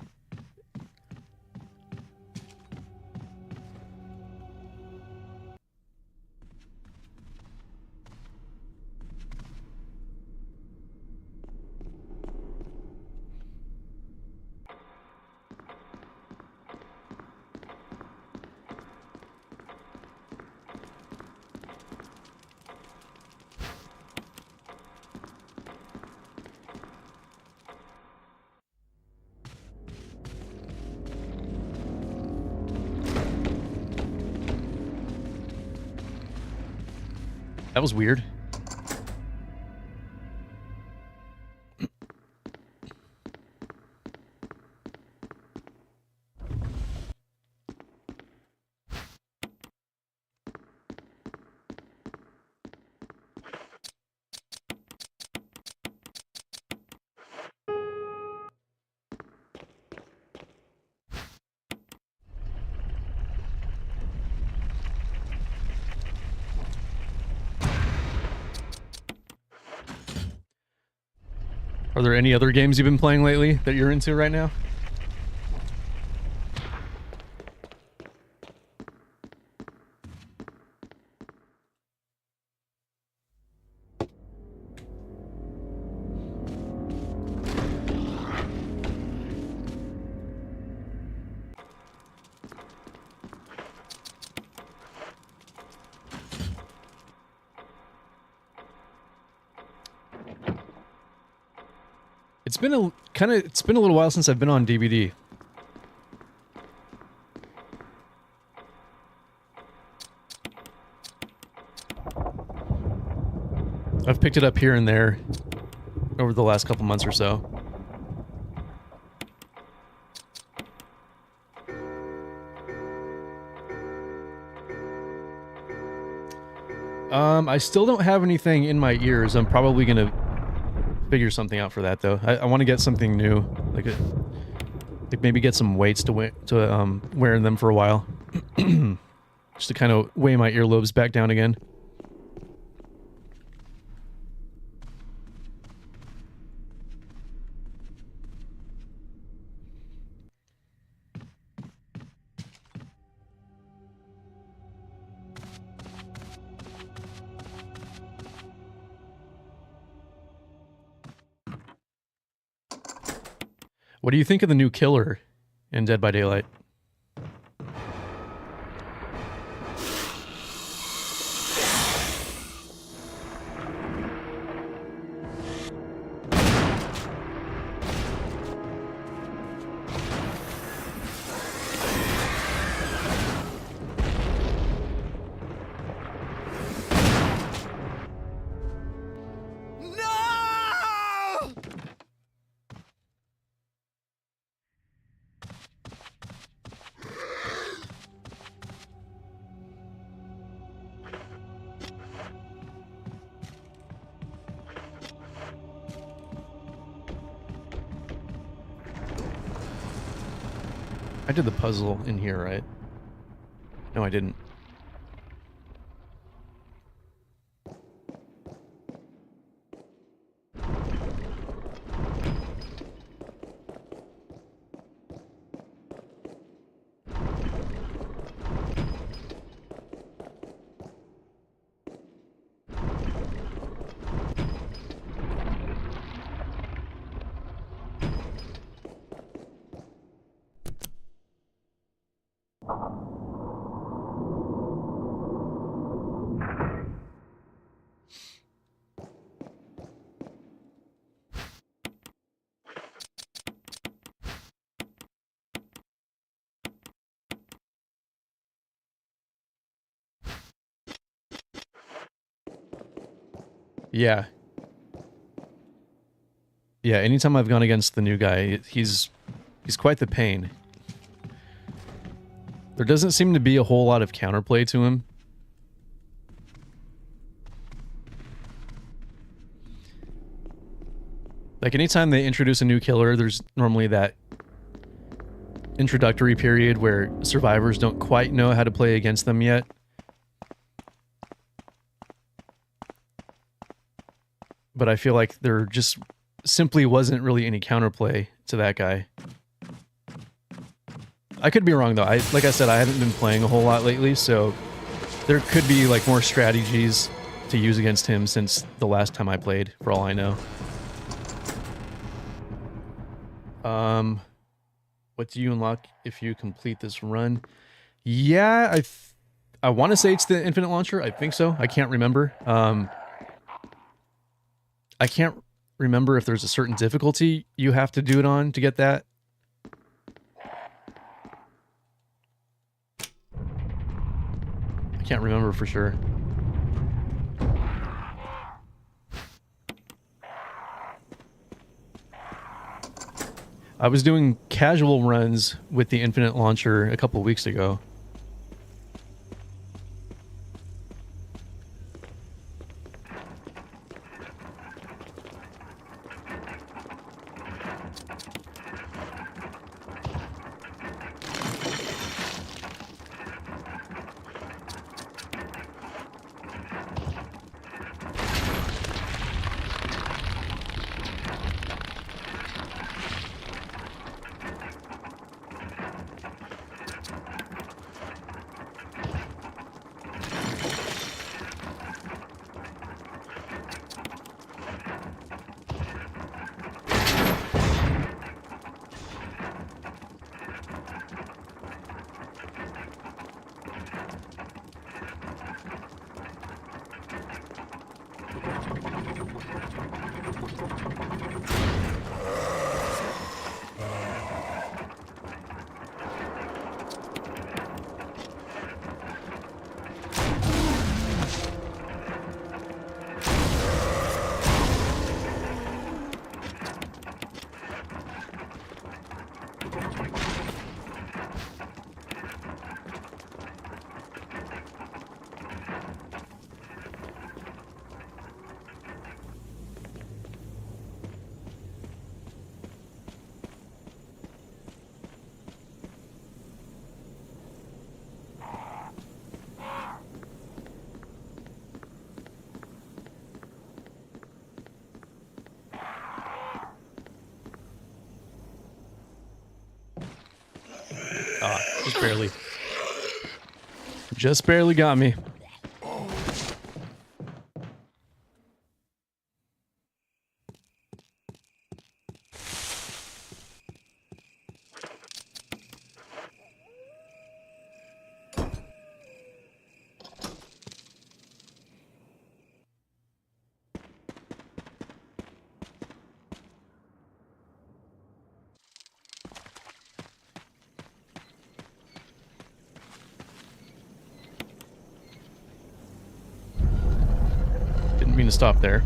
That was weird. Are there any other games you've been playing lately that you're into right now? It's been a little while since I've been on DVD. I've picked it up here and there over the last couple months or so. I still don't have anything in my ears. I'm probably gonna figure something out for that though. I want to get something new, like maybe get some weights to wear in them for a while, just to kind of weigh my earlobes back down again. What do you think of the new killer in Dead by Daylight? I did the puzzle in here, right? No, I didn't. Yeah. Yeah, anytime I've gone against the new guy, he's quite the pain. There doesn't seem to be a whole lot of counterplay to him. Like, anytime they introduce a new killer, there's normally that introductory period where survivors don't quite know how to play against them yet. But I feel like there just simply wasn't really any counterplay to that guy. I could be wrong, though. Like I said, I haven't been playing a whole lot lately, so there could be, like, more strategies to use against him since the last time I played, for all I know. What do you unlock if you complete this run? Yeah, I want to say it's the infinite launcher. I think so. I can't remember. I can't remember if there's a certain difficulty you have to do it on to get that. I can't remember for sure. I was doing casual runs with the infinite launcher a couple weeks ago. Just barely. Just barely got me. Didn't mean to stop there.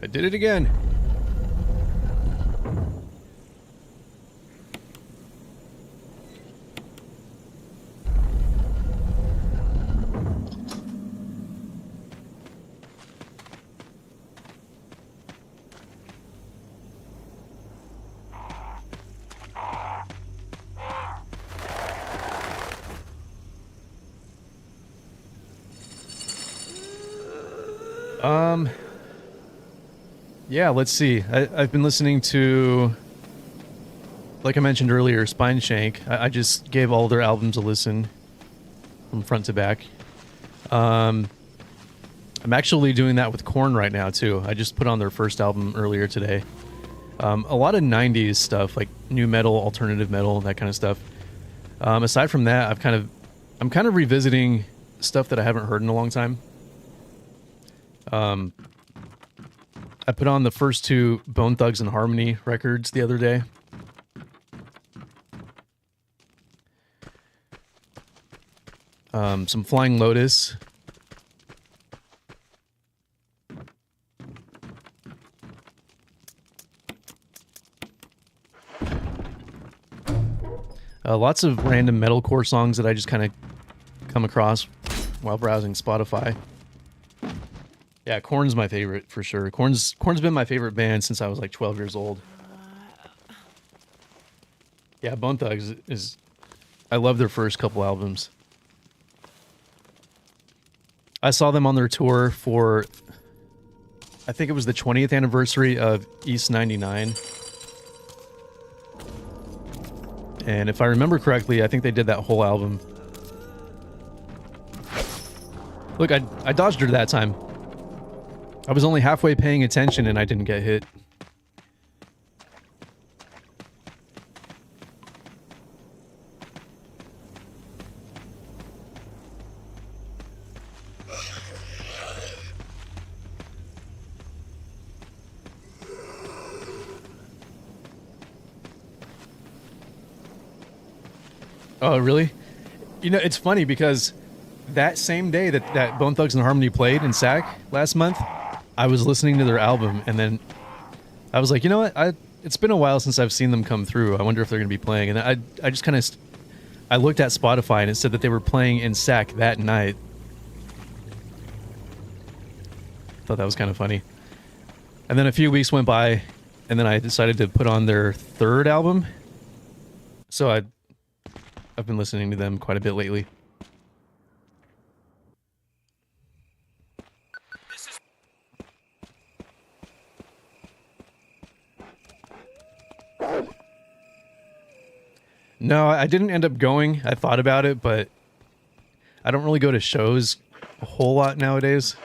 I did it again. Yeah, let's see. I've been listening to, like I mentioned earlier, Spine Shank. I just gave all their albums a listen from front to back. I'm actually doing that with Korn right now too. I just put on their first album earlier today. A lot of 90s stuff, like new metal, alternative metal, that kind of stuff. Aside from that, I'm kind of revisiting stuff that I haven't heard in a long time. I put on the first two Bone Thugs and Harmony records the other day. Some Flying Lotus. Lots of random metalcore songs that I just kind of come across while browsing Spotify. Yeah, Korn's my favorite for sure. Korn's been my favorite band since I was like 12 years old. Yeah, Bone Thugs is... I love their first couple albums. I saw them on their tour for... I think it was the 20th anniversary of East 99. And if I remember correctly, I think they did that whole album. Look, I dodged her that time. I was only halfway paying attention and I didn't get hit. Oh, really? You know, it's funny because that same day that Bone Thugs and Harmony played in SAC last month, I was listening to their album, and then I was like, you know what? It's been a while since I've seen them come through. I wonder if they're going to be playing. And I just kind of... I looked at Spotify, and it said that they were playing in SAC that night. Thought that was kind of funny. And then a few weeks went by, and then I decided to put on their third album. So I've been listening to them quite a bit lately. No, I didn't end up going. I thought about it, but I don't really go to shows a whole lot nowadays.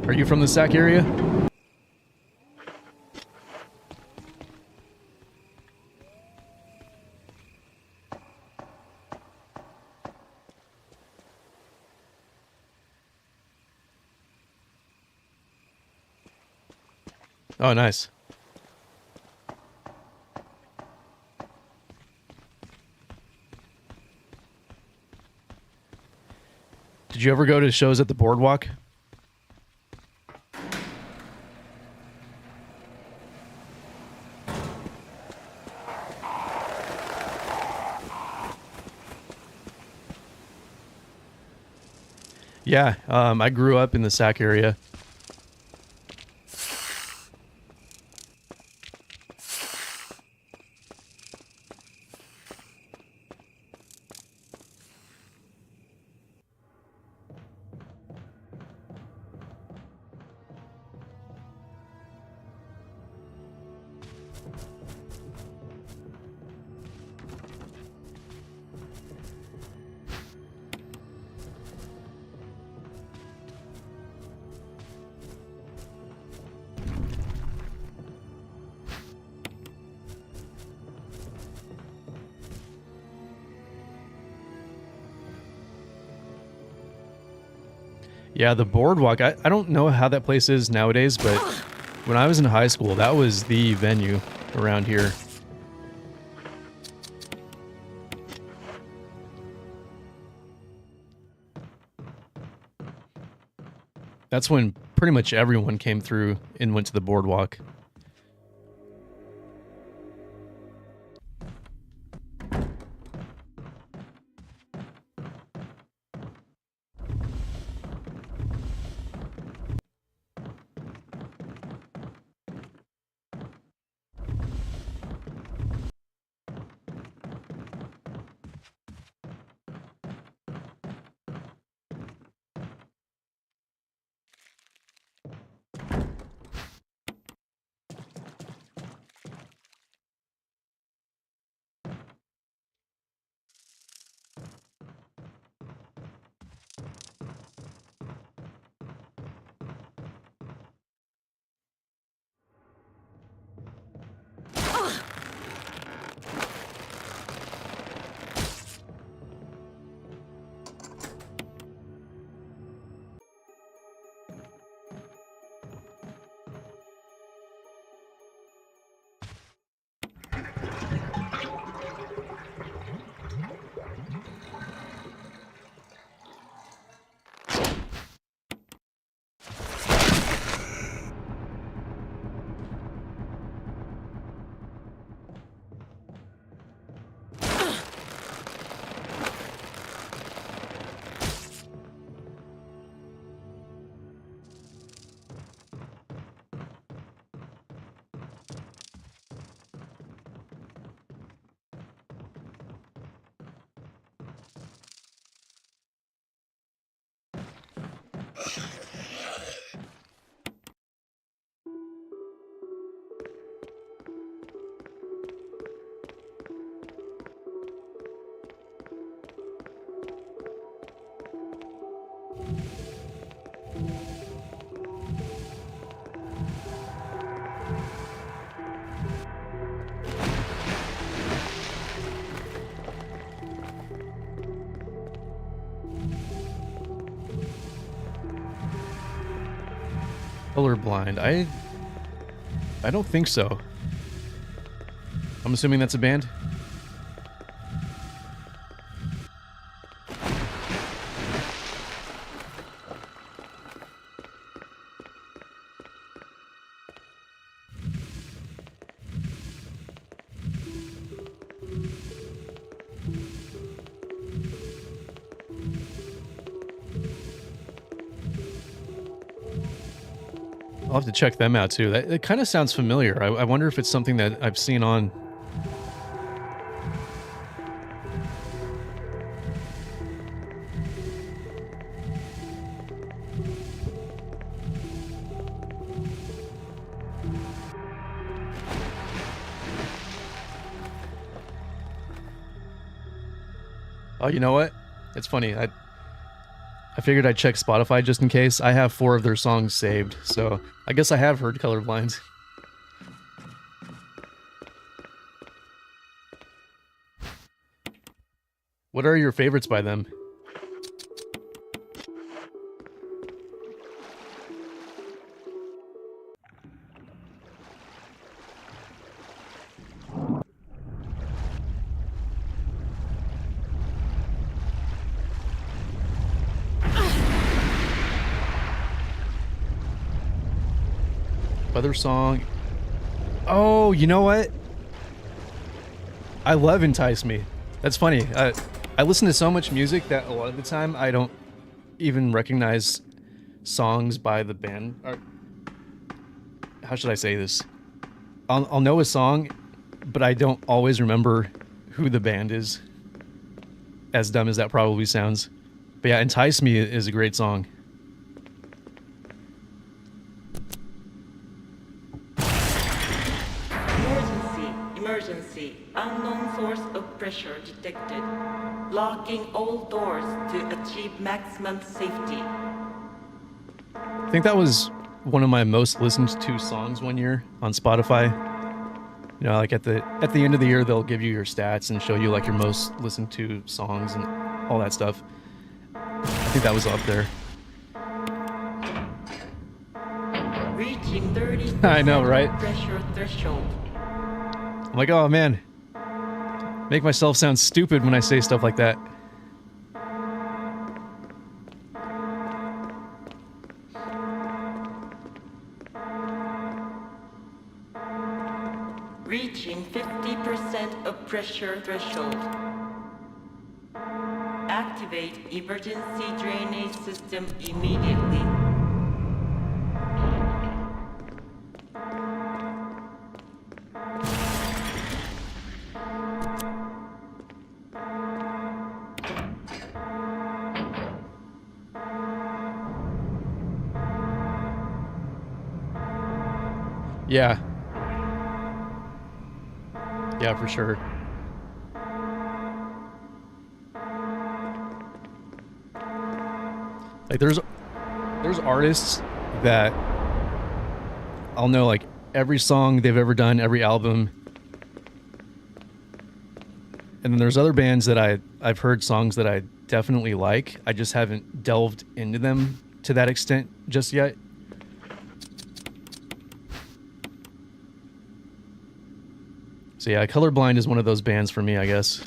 Are you from the SAC area? Oh, nice. Did you ever go to shows at the Boardwalk? Yeah, I grew up in the SAC area. Yeah, the Boardwalk. I don't know how that place is nowadays, but when I was in high school, that was the venue around here. That's when pretty much everyone came through and went to the Boardwalk. Colorblind. I don't think so. I'm assuming that's a band. I'll have to check them out too. It kind of sounds familiar. I wonder if it's something that I've seen on. Oh, you know what? It's funny. I figured I'd check Spotify just in case. I have 4 of their songs saved, so I guess I have heard Colorblind. What are your favorites by them? Other song. Oh, you know what? I love Entice Me. That's funny. I listen to so much music that a lot of the time I don't even recognize songs by the band. Or, how should I say this? I'll know a song, but I don't always remember who the band is. As dumb as that probably sounds. But yeah, Entice Me is a great song. Emergency. Unknown source of pressure detected. Locking all doors to achieve maximum safety. I think that was one of my most listened to songs one year on Spotify. You know, like at the end of the year, they'll give you your stats and show you like your most listened to songs and all that stuff. I think that was up there. Reaching 30% I know, right? pressure threshold. I'm like, oh man, make myself sound stupid when I say stuff like that. Reaching 50% of pressure threshold. Activate emergency drainage system immediately. Yeah. Yeah, for sure. Like there's artists that I'll know like every song they've ever done, every album. And then there's other bands that I've heard songs that I definitely like. I just haven't delved into them to that extent just yet. So yeah, Colorblind is one of those bands for me, I guess.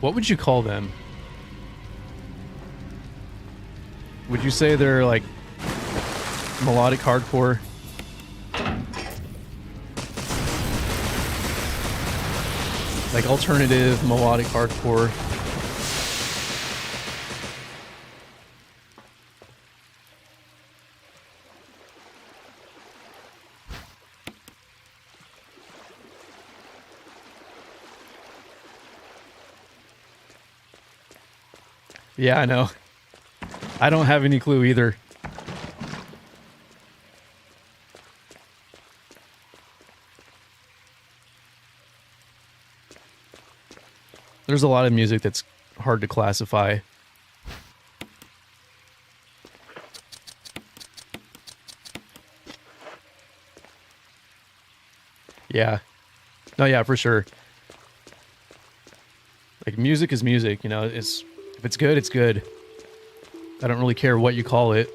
What would you call them? Would you say they're like melodic hardcore? Like alternative melodic hardcore? Yeah, I know. I don't have any clue either. There's a lot of music that's hard to classify. Yeah. No, yeah, for sure. Like, music is music, you know, if it's good, it's good. I don't really care what you call it.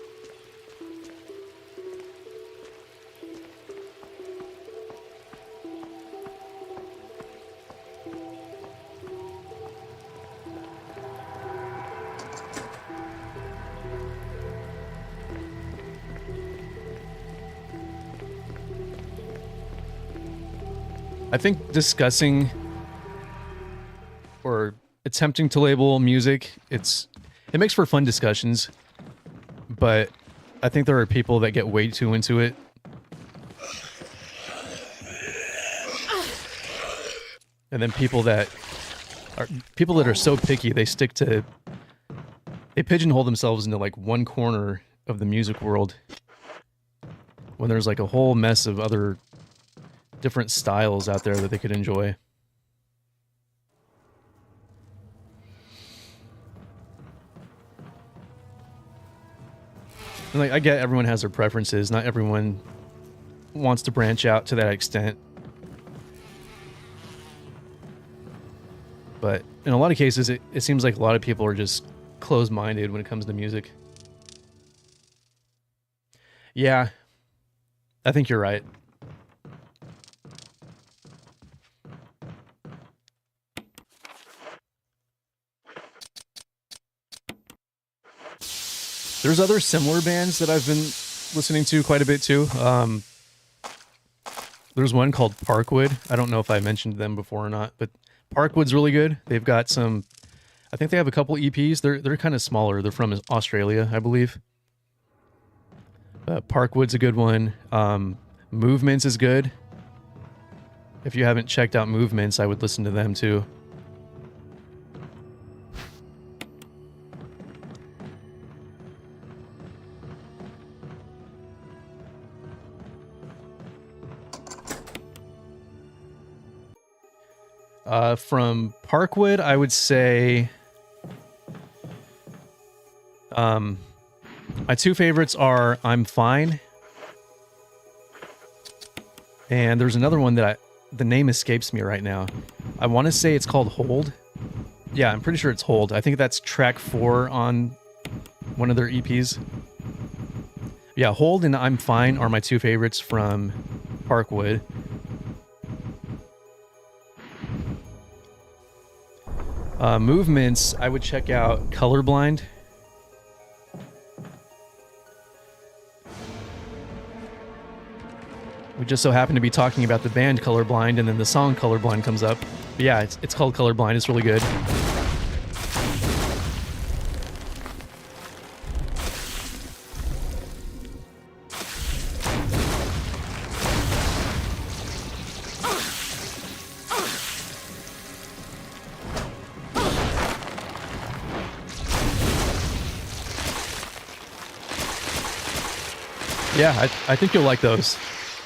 I think discussing or attempting to label music, it makes for fun discussions, but I think there are people that get way too into it. And then people that are so picky, they pigeonhole themselves into like one corner of the music world when there's like a whole mess of other different styles out there that they could enjoy. And like, I get everyone has their preferences. Not everyone wants to branch out to that extent. But in a lot of cases, it seems like a lot of people are just closed-minded when it comes to music. Yeah, I think you're right. There's other similar bands that I've been listening to quite a bit too. There's one called Parkwood. I don't know if I mentioned them before or not, but Parkwood's really good. They've got some, I think they have a couple EPs. They're kind of smaller. They're from Australia, I believe. Parkwood's a good one. Movements is good. If you haven't checked out Movements, I would listen to them too. From Parkwood, I would say my two favorites are I'm Fine, and there's another one that the name escapes me right now. I want to say it's called Hold. Yeah, I'm pretty sure it's Hold. I think that's track 4 on one of their EPs. Yeah, Hold and I'm Fine are my two favorites from Parkwood. Movements, I would check out Colorblind. We just so happen to be talking about the band Colorblind, and then the song Colorblind comes up. But yeah, it's called Colorblind. It's really good. Yeah, I think you'll like those.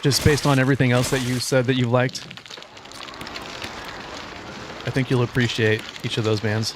Just based on everything else that you said that you liked. I think you'll appreciate each of those bands.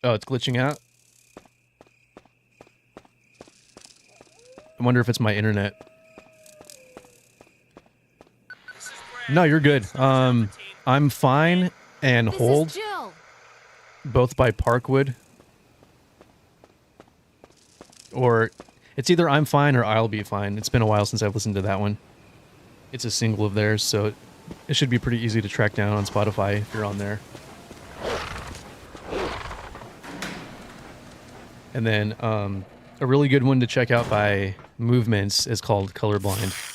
Oh, it's glitching out? I wonder if it's my internet. No, you're good. I'm Fine and Hold. This is Jill. both by Parkwood. Or it's either I'm Fine or I'll Be Fine. It's been a while since I've listened to that one. It's a single of theirs, so it should be pretty easy to track down on Spotify if you're on there. And then a really good one to check out by Movements is called Colorblind.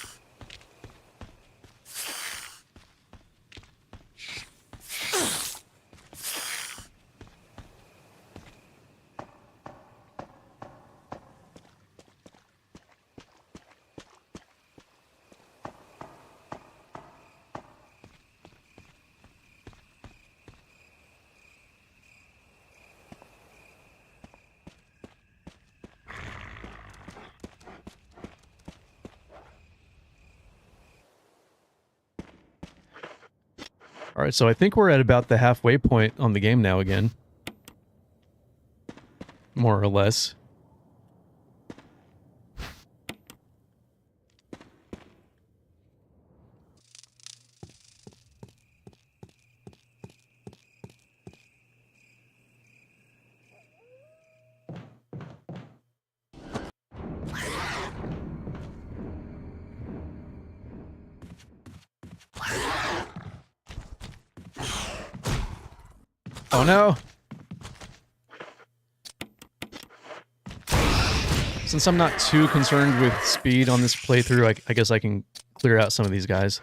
Alright, so I think we're at about the halfway point on the game now again. More or less. Oh no! Since I'm not too concerned with speed on this playthrough, I guess I can clear out some of these guys.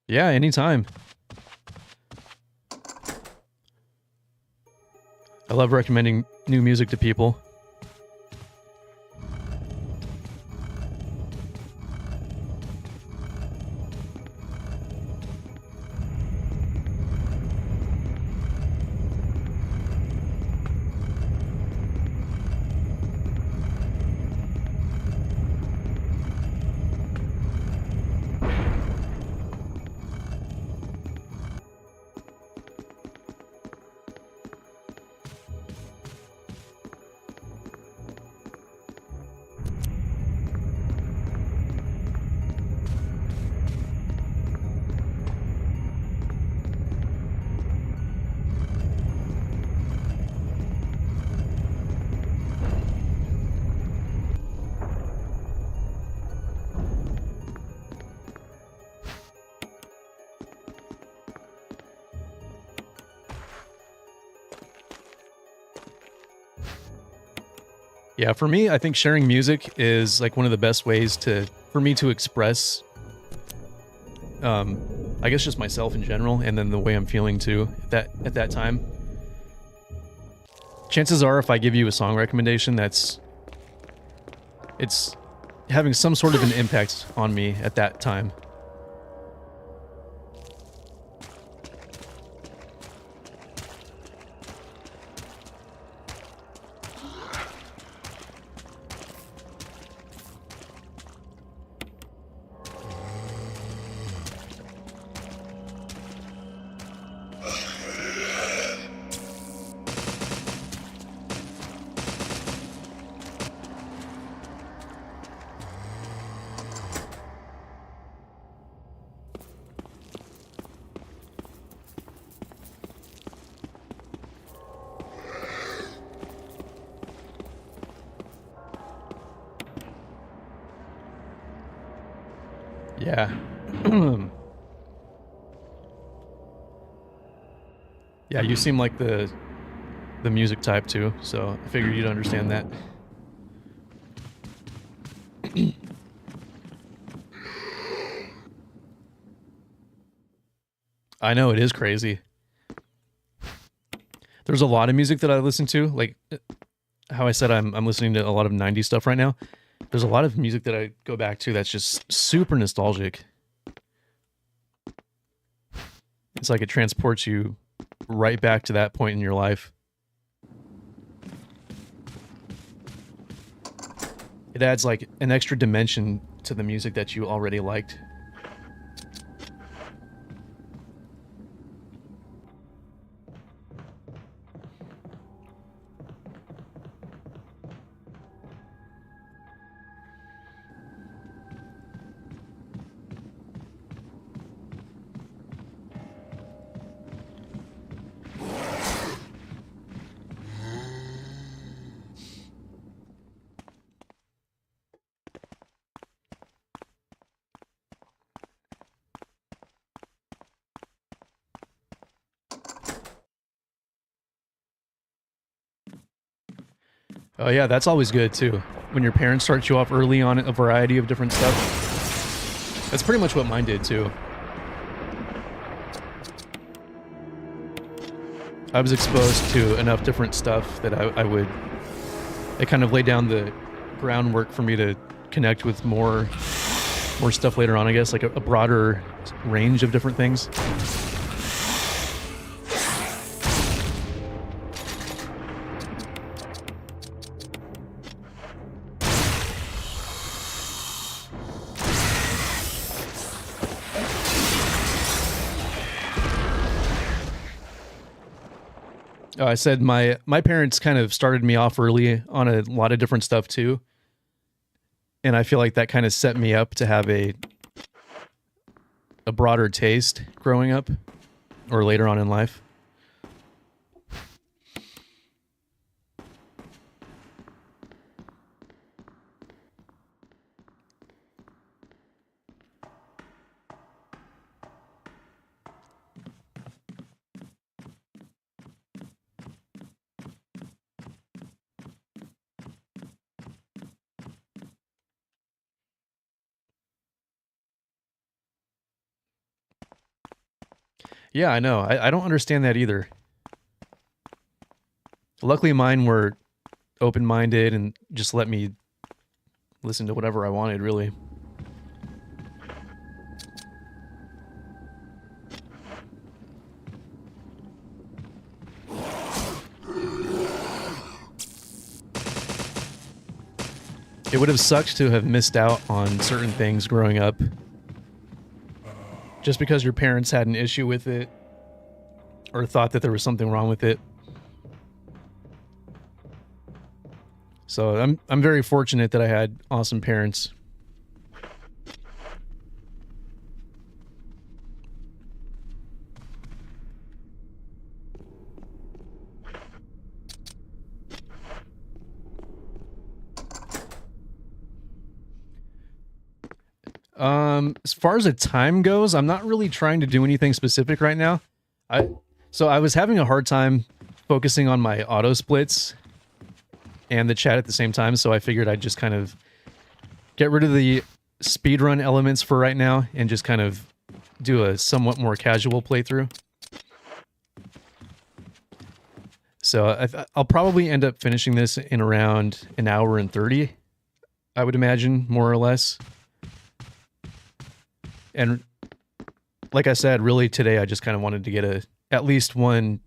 Yeah, anytime. I love recommending new music to people. Yeah, for me, I think sharing music is like one of the best ways for me to express, I guess just myself in general, and then the way I'm feeling too at that time. Chances are, if I give you a song recommendation, it's having some sort of an impact on me at that time. Yeah. Yeah, you seem like the music type too, so I figured you'd understand that. I know, it is crazy. There's a lot of music that I listen to, like how I said I'm listening to a lot of 90s stuff right now. There's a lot of music that I go back to that's just super nostalgic. It's like it transports you right back to that point in your life. It adds like an extra dimension to the music that you already liked. Oh yeah, that's always good too. When your parents start you off early on a variety of different stuff. That's pretty much what mine did too. I was exposed to enough different stuff that it kind of laid down the groundwork for me to connect with more stuff later on, I guess, like a broader range of different things. I said my parents kind of started me off early on a lot of different stuff too. And I feel like that kind of set me up to have a broader taste growing up or later on in life. Yeah, I know. I don't understand that either. Luckily, mine were open-minded and just let me listen to whatever I wanted, really. It would have sucked to have missed out on certain things growing up. Just because your parents had an issue with it or thought that there was something wrong with it. So I'm very fortunate that I had awesome parents. As far as the time goes, I'm not really trying to do anything specific right now. So I was having a hard time focusing on my auto splits and the chat at the same time, so I figured I'd just kind of get rid of the speedrun elements for right now and just kind of do a somewhat more casual playthrough. So I'll probably end up finishing this in around an hour and 30, I would imagine, more or less. And like I said, really today I just kind of wanted to get at least one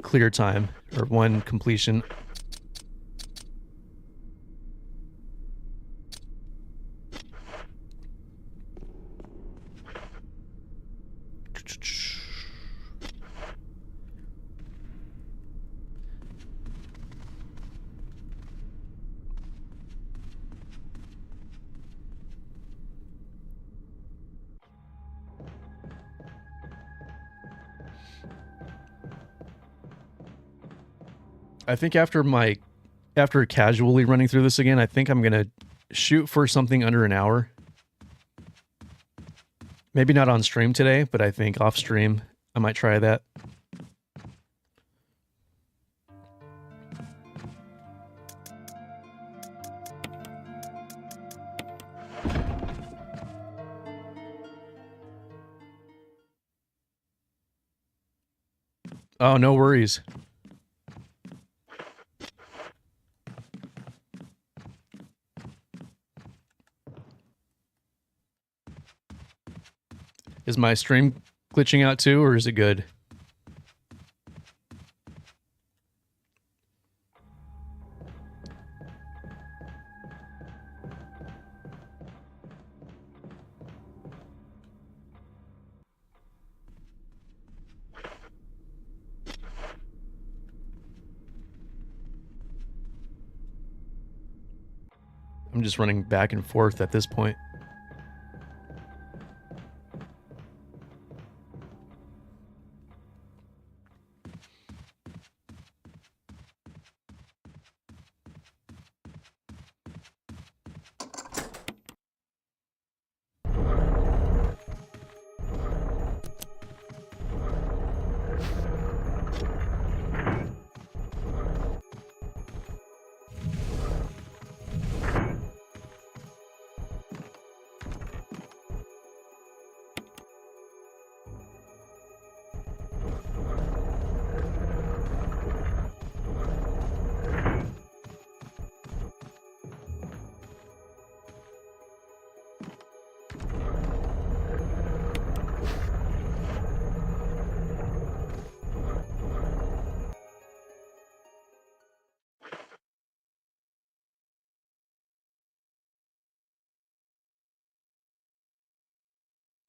clear time or one completion. I think after casually running through this again, I think I'm gonna shoot for something under an hour. Maybe not on stream today, but I think off stream I might try that. Oh, no worries. Is my stream glitching out too, or is it good? I'm just running back and forth at this point.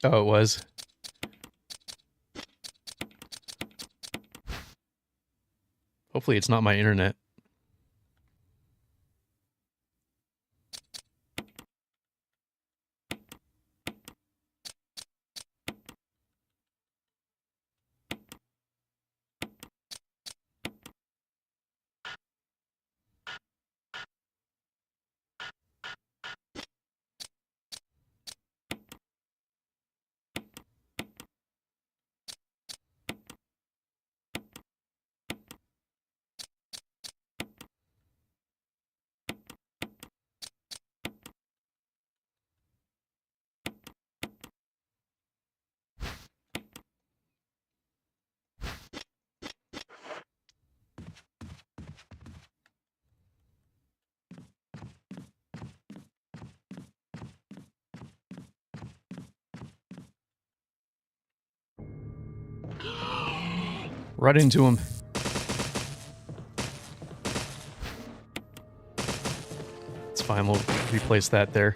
Oh, it was. Hopefully it's not my internet. Right into him. It's fine, we'll replace that there.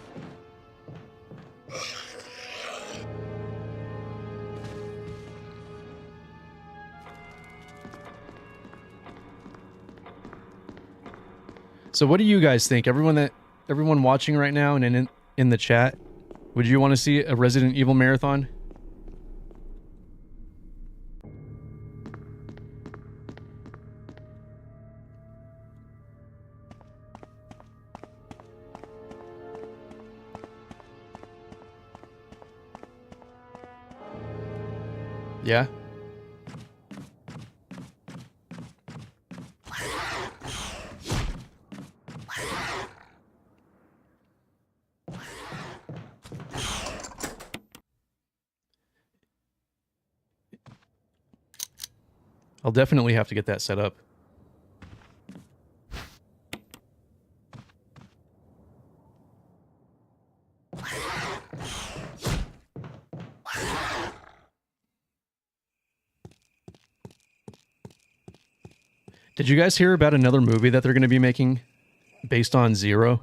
So what do you guys think? Everyone watching right now and in the chat, would you want to see a Resident Evil marathon? Yeah? I'll definitely have to get that set up. Did you guys hear about another movie that they're going to be making based on Zero?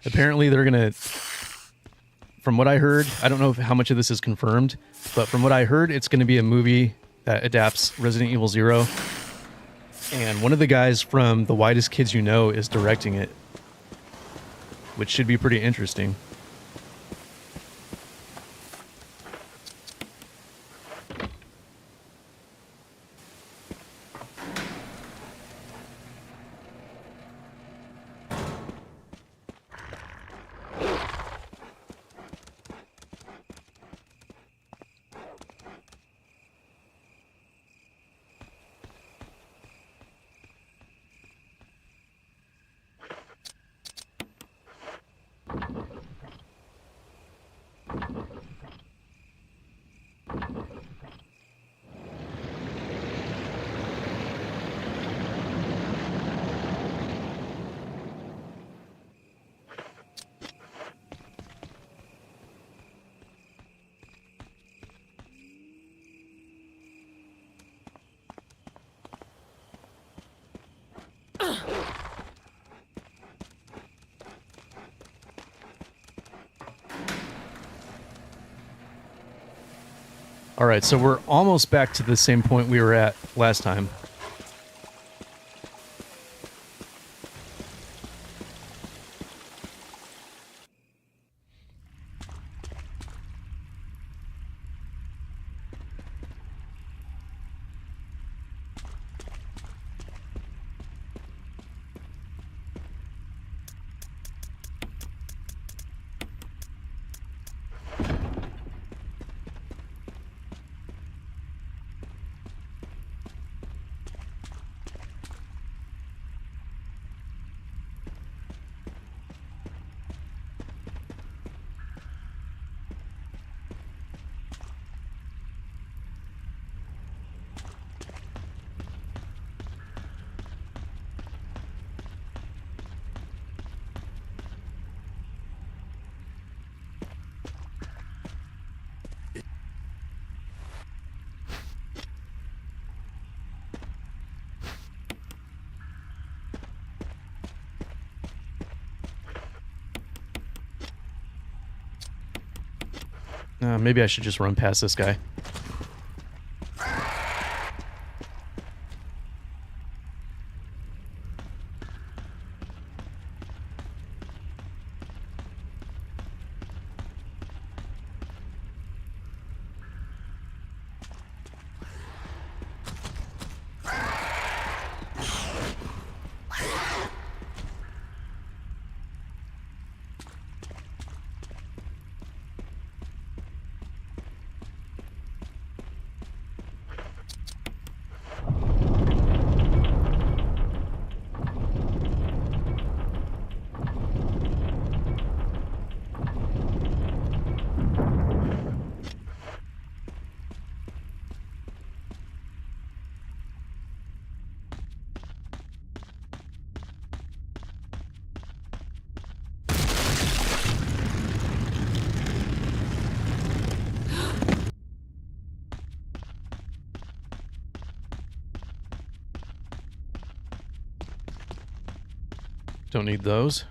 Apparently they're going to, from what I heard, I don't know how much of this is confirmed, but from what I heard, it's going to be a movie that adapts Resident Evil Zero. And one of the guys from The Whitest Kids You Know is directing it, which should be pretty interesting. All right, so we're almost back to the same point we were at last time. Maybe I should just run past this guy. Don't need those.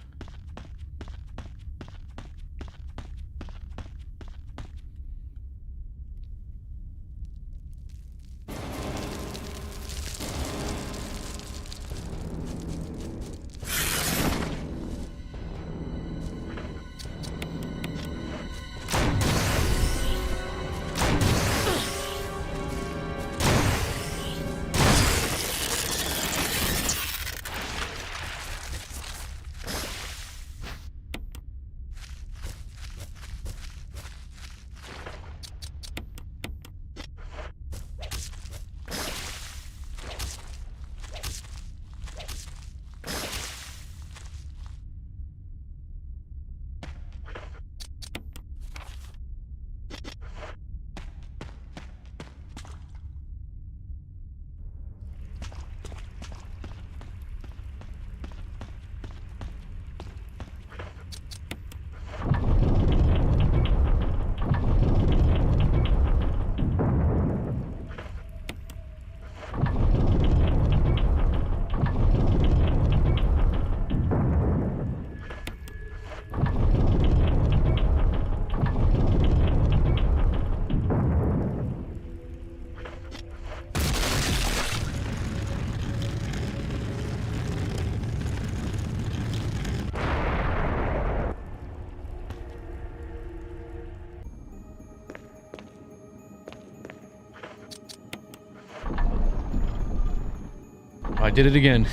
I did it again.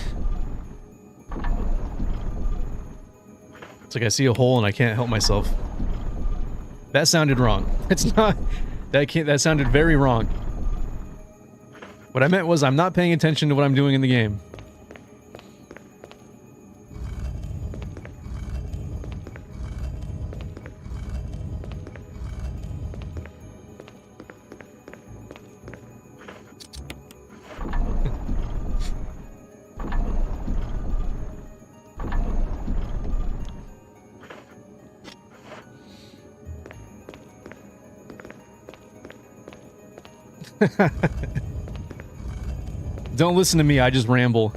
It's like I see a hole and I can't help myself. That sounded wrong. It's not... That sounded very wrong. What I meant was I'm not paying attention to what I'm doing in the game. Don't listen to me, I just ramble.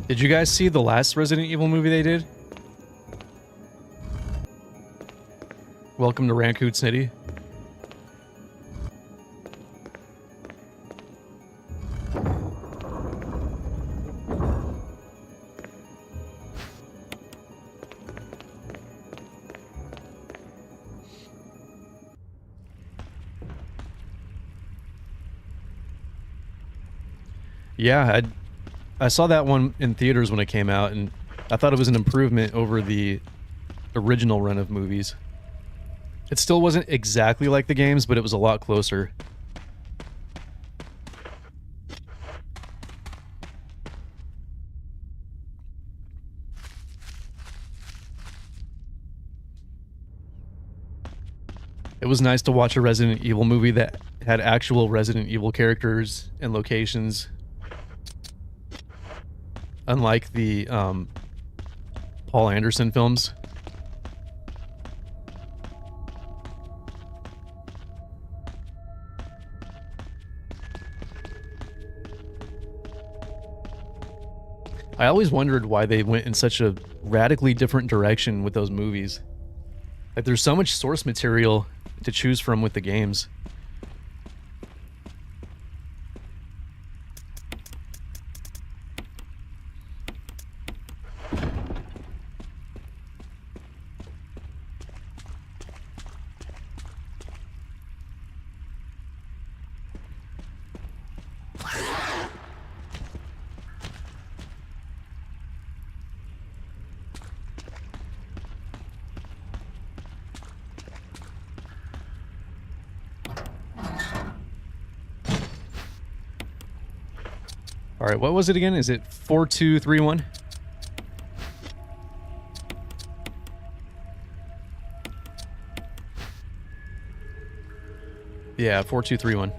Did you guys see the last Resident Evil movie they did? Welcome to Raccoon City. Yeah, I saw that one in theaters when it came out, and I thought it was an improvement over the original run of movies. It still wasn't exactly like the games, but it was a lot closer. It was nice to watch a Resident Evil movie that had actual Resident Evil characters and locations. Unlike the Paul Anderson films. I always wondered why they went in such a radically different direction with those movies. Like, there's so much source material to choose from with the games. All right, what was it again? Is it 4231? Yeah, 4231.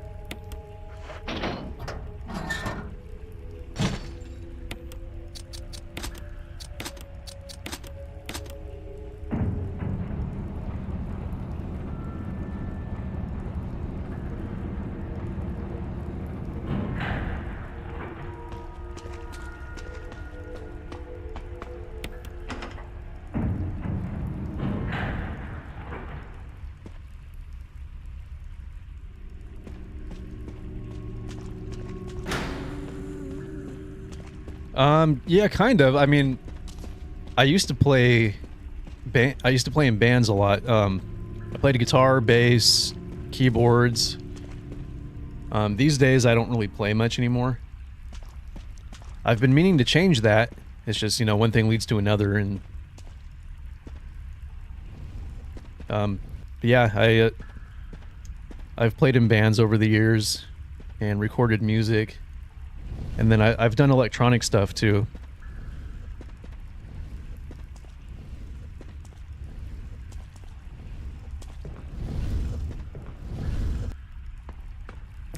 Yeah, kind of. I mean, I used to play in bands a lot. I played guitar, bass, keyboards. These days I don't really play much anymore. I've been meaning to change that. It's just, you know, one thing leads to another, and yeah, I've played in bands over the years and recorded music. And then I've done electronic stuff too.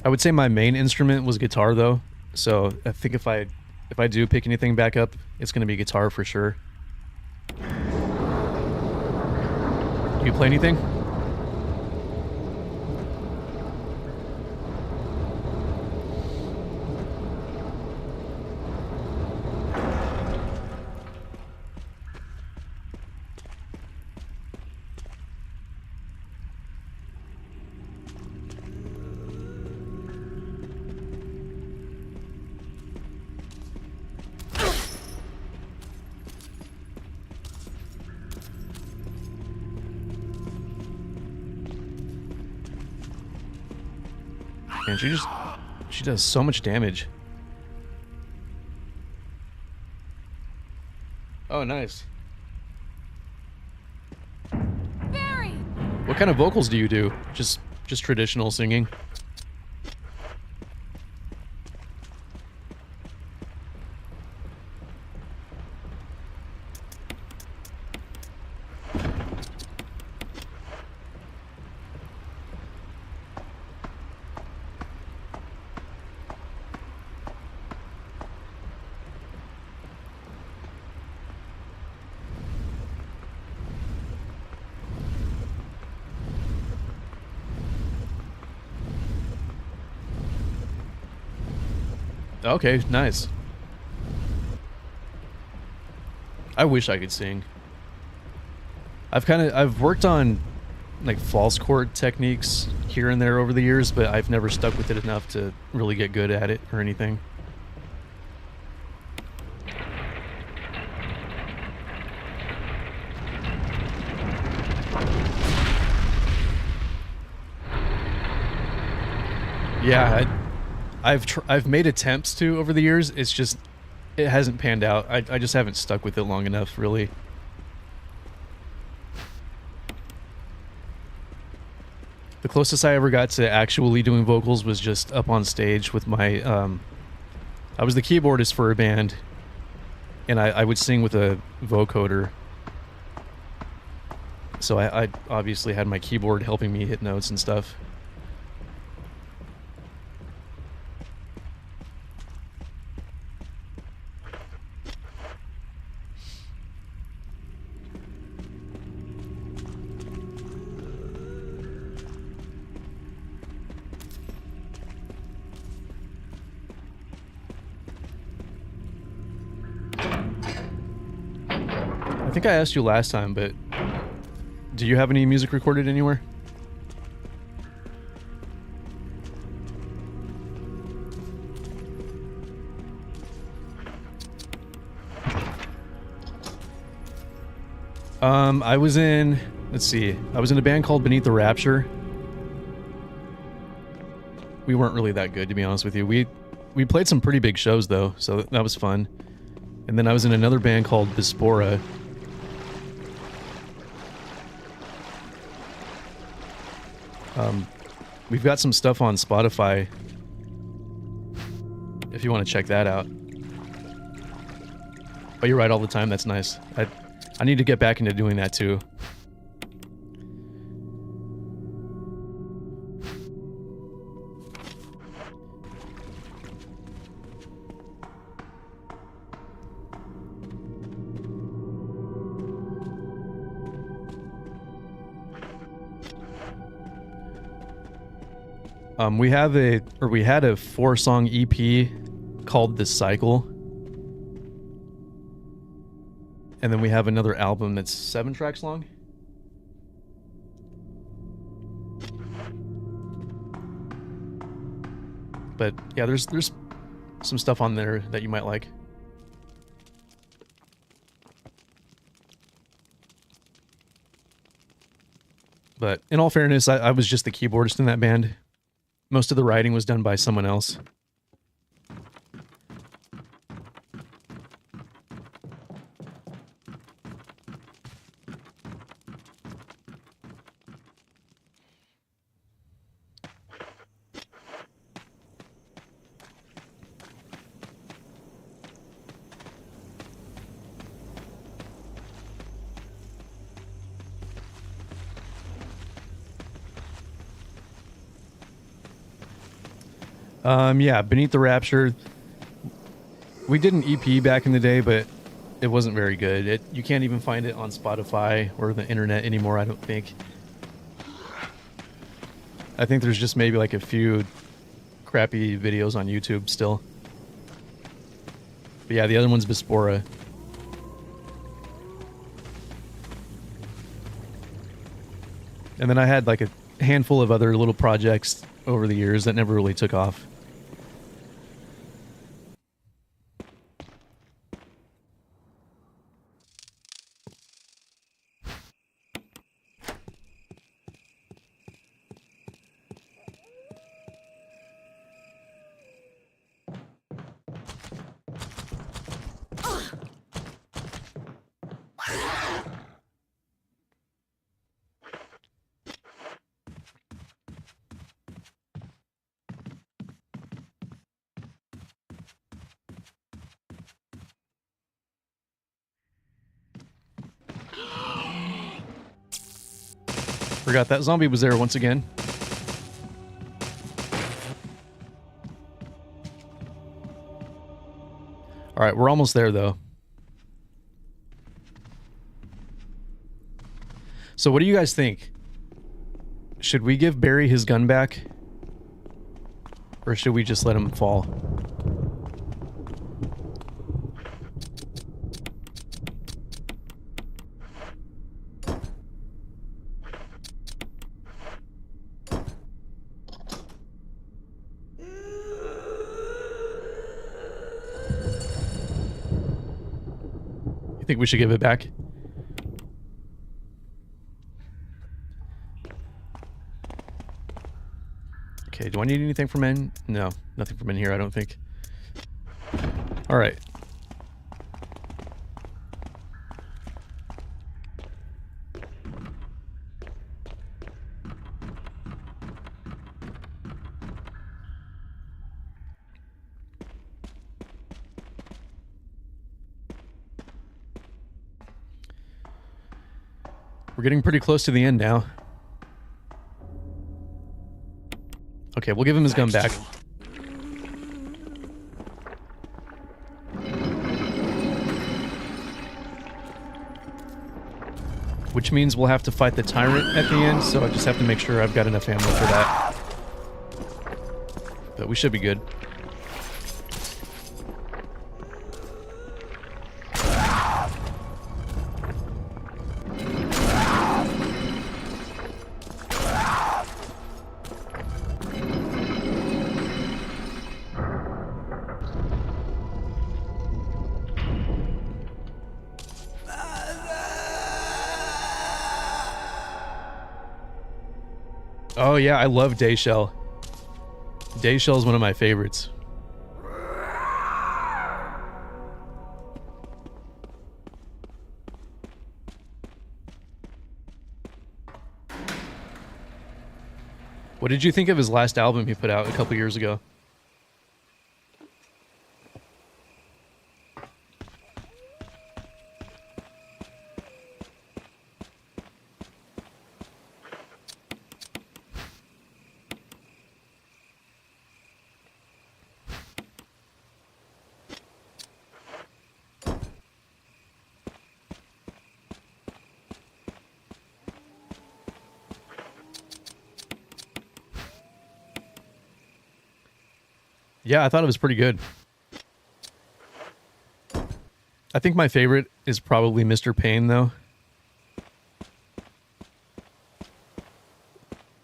I would say my main instrument was guitar though. So I think if I do pick anything back up, it's going to be guitar for sure. Do you play anything? And she does so much damage. Oh, nice. Barry! What kind of vocals do you do? Just traditional singing? Okay, nice. I wish I could sing. I've worked on like false chord techniques here and there over the years, but I've never stuck with it enough to really get good at it or anything. Yeah, I've made attempts to over the years. It's just it hasn't panned out. I just haven't stuck with it long enough, really. The closest I ever got to actually doing vocals was just up on stage with my, I was the keyboardist for a band, and I would sing with a vocoder. So I obviously had my keyboard helping me hit notes and stuff. I think I asked you last time, but do you have any music recorded anywhere? I was in, let's see, I was in a band called Beneath the Rapture. We weren't really that good, to be honest with you. We played some pretty big shows though, so that was fun. And then I was in another band called Bispora. We've got some stuff on Spotify if you want to check that out. Oh, you write all the time? That's nice. I need to get back into doing that too. We had a 4-song EP called The Cycle. And then we have another album that's 7 tracks long. But yeah, there's some stuff on there that you might like. But in all fairness, I was just the keyboardist in that band. Most of the writing was done by someone else. Yeah, Beneath the Rapture. We did an EP back in the day, but it wasn't very good. You can't even find it on Spotify or the internet anymore, I don't think. I think there's just maybe like a few crappy videos on YouTube still. But yeah, the other one's Bispora. And then I had like a handful of other little projects over the years that never really took off. Forgot that zombie was there once again. Alright, we're almost there though. So what do you guys think? Should we give Barry his gun back? Or should we just let him fall? You think we should give it back? Okay, do I need anything from in? No, nothing from in here, I don't think. Alright. We're getting pretty close to the end now. Okay, we'll give him his gun back. Which means we'll have to fight the tyrant at the end, so I just have to make sure I've got enough ammo for that. But we should be good. Oh yeah, I love Day Shell. Day Shell is one of my favorites. What did you think of his last album he put out a couple years ago? Yeah, I thought it was pretty good. I think my favorite is probably Mr. Pain, though.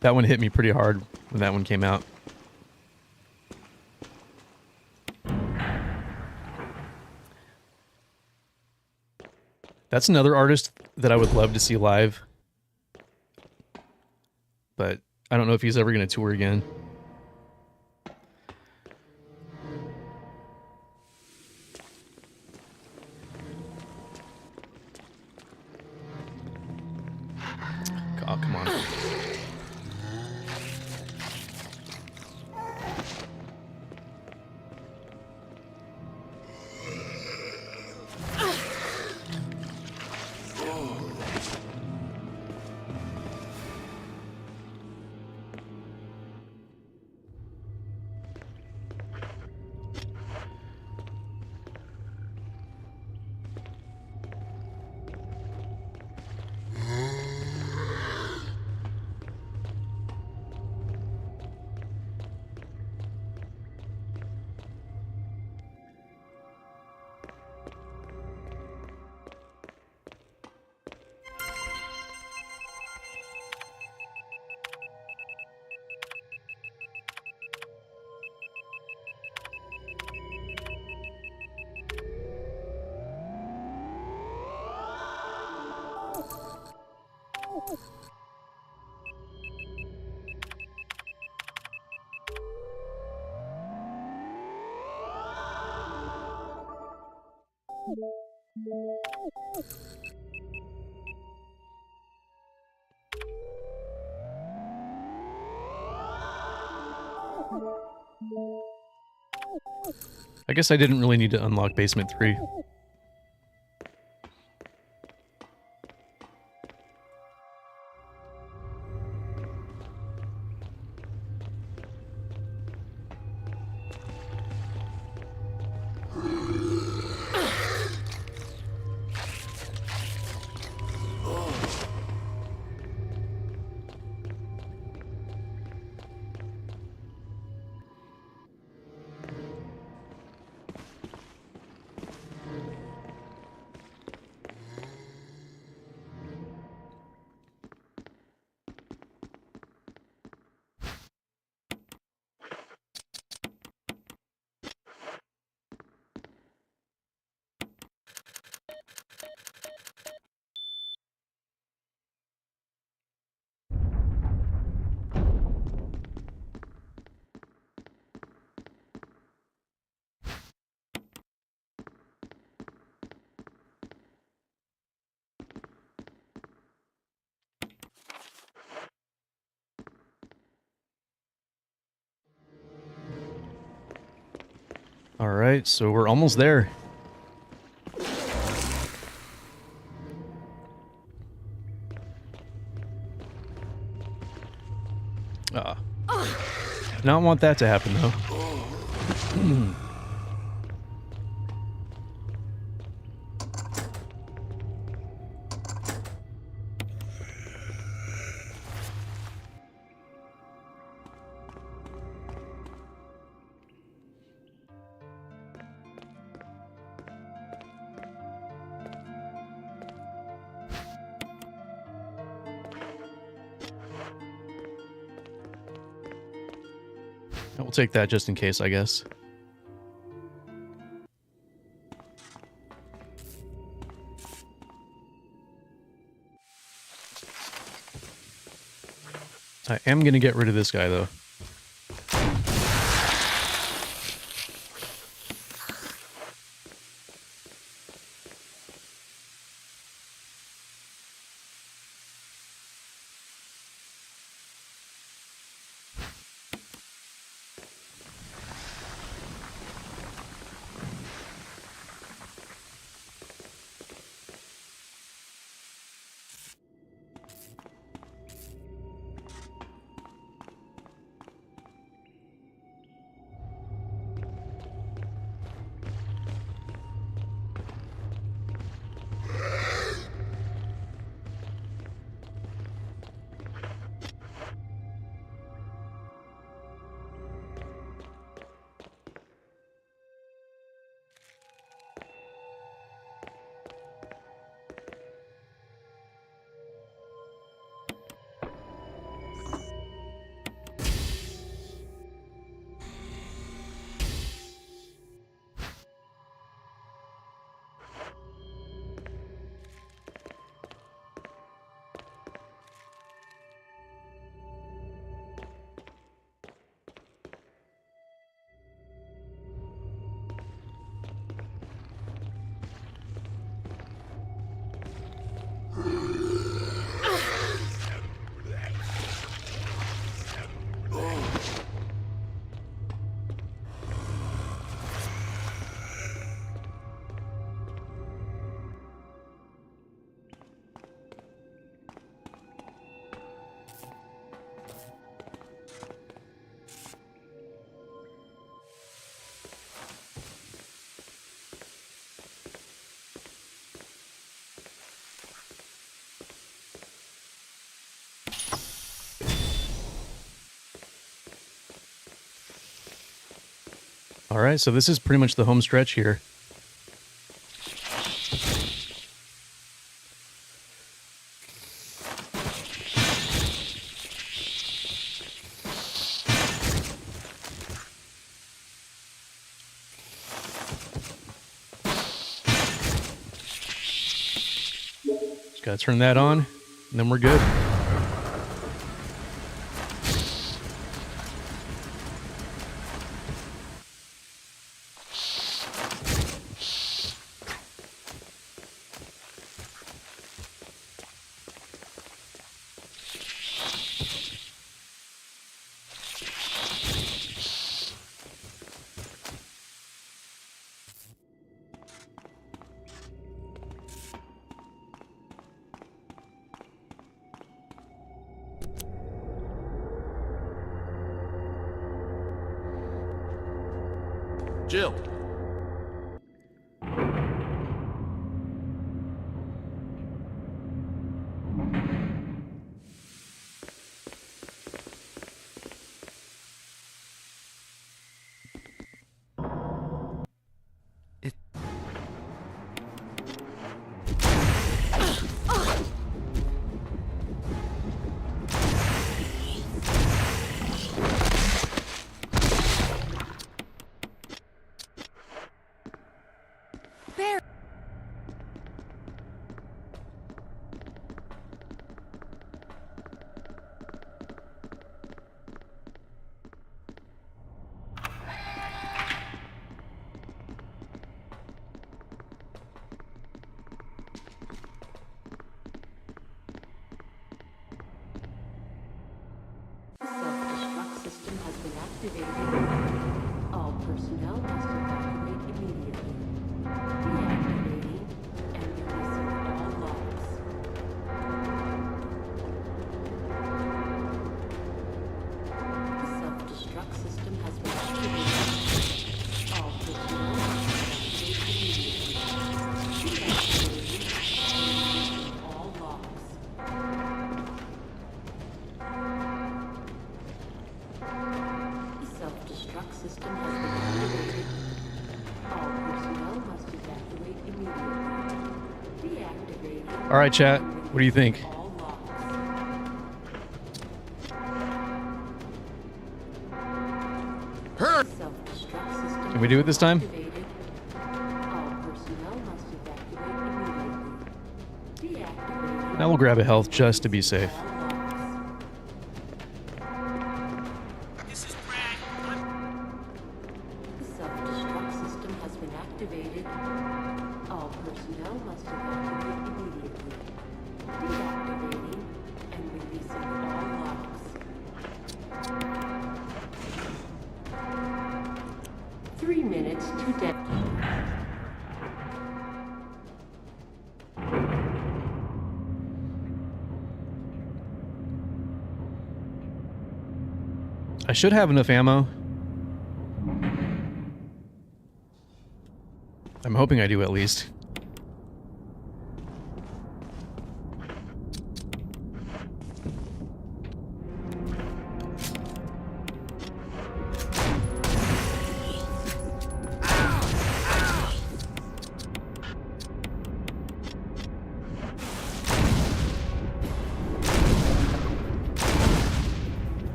That one hit me pretty hard when that one came out. That's another artist that I would love to see live. But I don't know if he's ever going to tour again. Oh, come on. I guess I didn't really need to unlock Basement 3. Alright, so we're almost there. Did not want that to happen, though. We'll take that just in case, I guess. I am going to get rid of this guy, though. Alright, so this is pretty much the home stretch here. Just gotta turn that on, and then we're good. Jill. Self-destruct system has been activated. All personnel must evacuate immediately. Reactivating and releasing all logs. system has been activated. All personnel must evacuate immediately. Deactivating. All right, chat. What do you think? All locks. Self-destruct system Can we do it this time? activated. All personnel must evacuate immediately. Deactivating. Now we'll grab a health just to be safe. Self-destruct system has been activated. All personnel must evacuate immediately. Deactivating and releasing all locks. 3 minutes to detonate. I should have enough ammo. I'm hoping I do at least.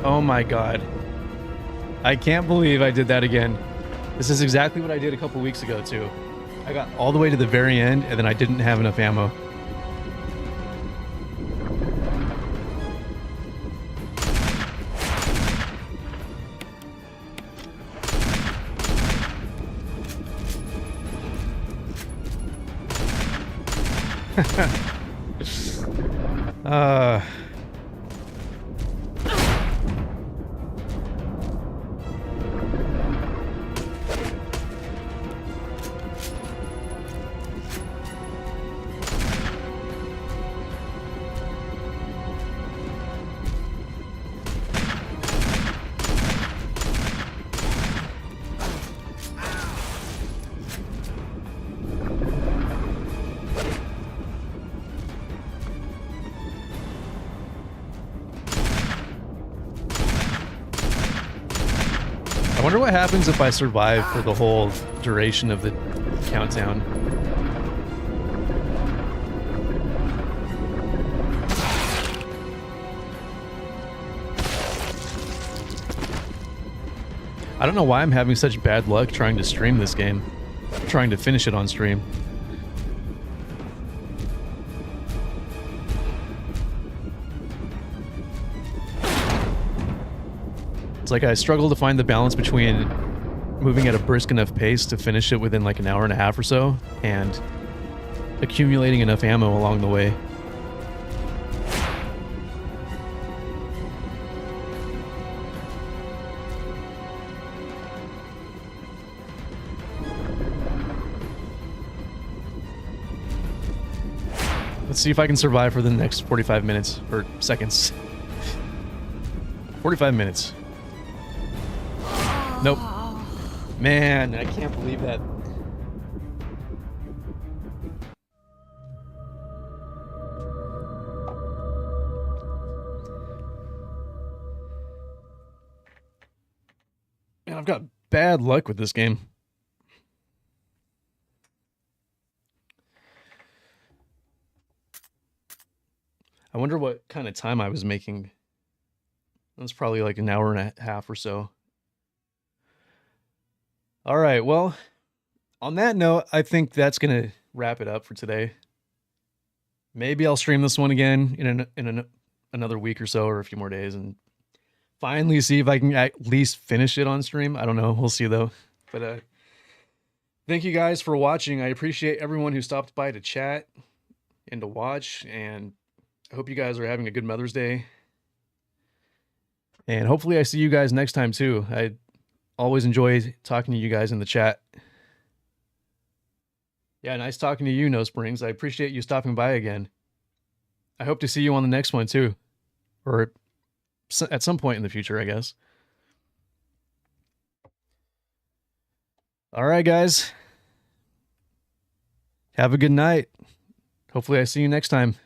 Oh my god. I can't believe I did that again. This is exactly what I did a couple weeks ago too. I got all the way to the very end and then I didn't have enough ammo. I wonder what happens if I survive for the whole duration of the countdown. I don't know why I'm having such bad luck trying to stream this game. Trying to finish it on stream. It's like I struggle to find the balance between moving at a brisk enough pace to finish it within like an hour and a half or so, and accumulating enough ammo along the way. Let's see if I can survive for the next 45 minutes, or seconds. 45 minutes. Nope. Man, I can't believe that. Man, I've got bad luck with this game. I wonder what kind of time I was making. That's probably like an hour and a half or so. All right, well, on that note, I think that's going to wrap it up for today. Maybe I'll stream this one again in another week or so, or a few more days, and finally see if I can at least finish it on stream. I don't know. We'll see, though. But thank you guys for watching. I appreciate everyone who stopped by to chat and to watch, and I hope you guys are having a good Mother's Day. And hopefully I see you guys next time, too. I always enjoy talking to you guys in the chat. Yeah, nice talking to you, No Springs. I appreciate you stopping by again. I hope to see you on the next one, too. Or at some point in the future, I guess. All right, guys. Have a good night. Hopefully I see you next time.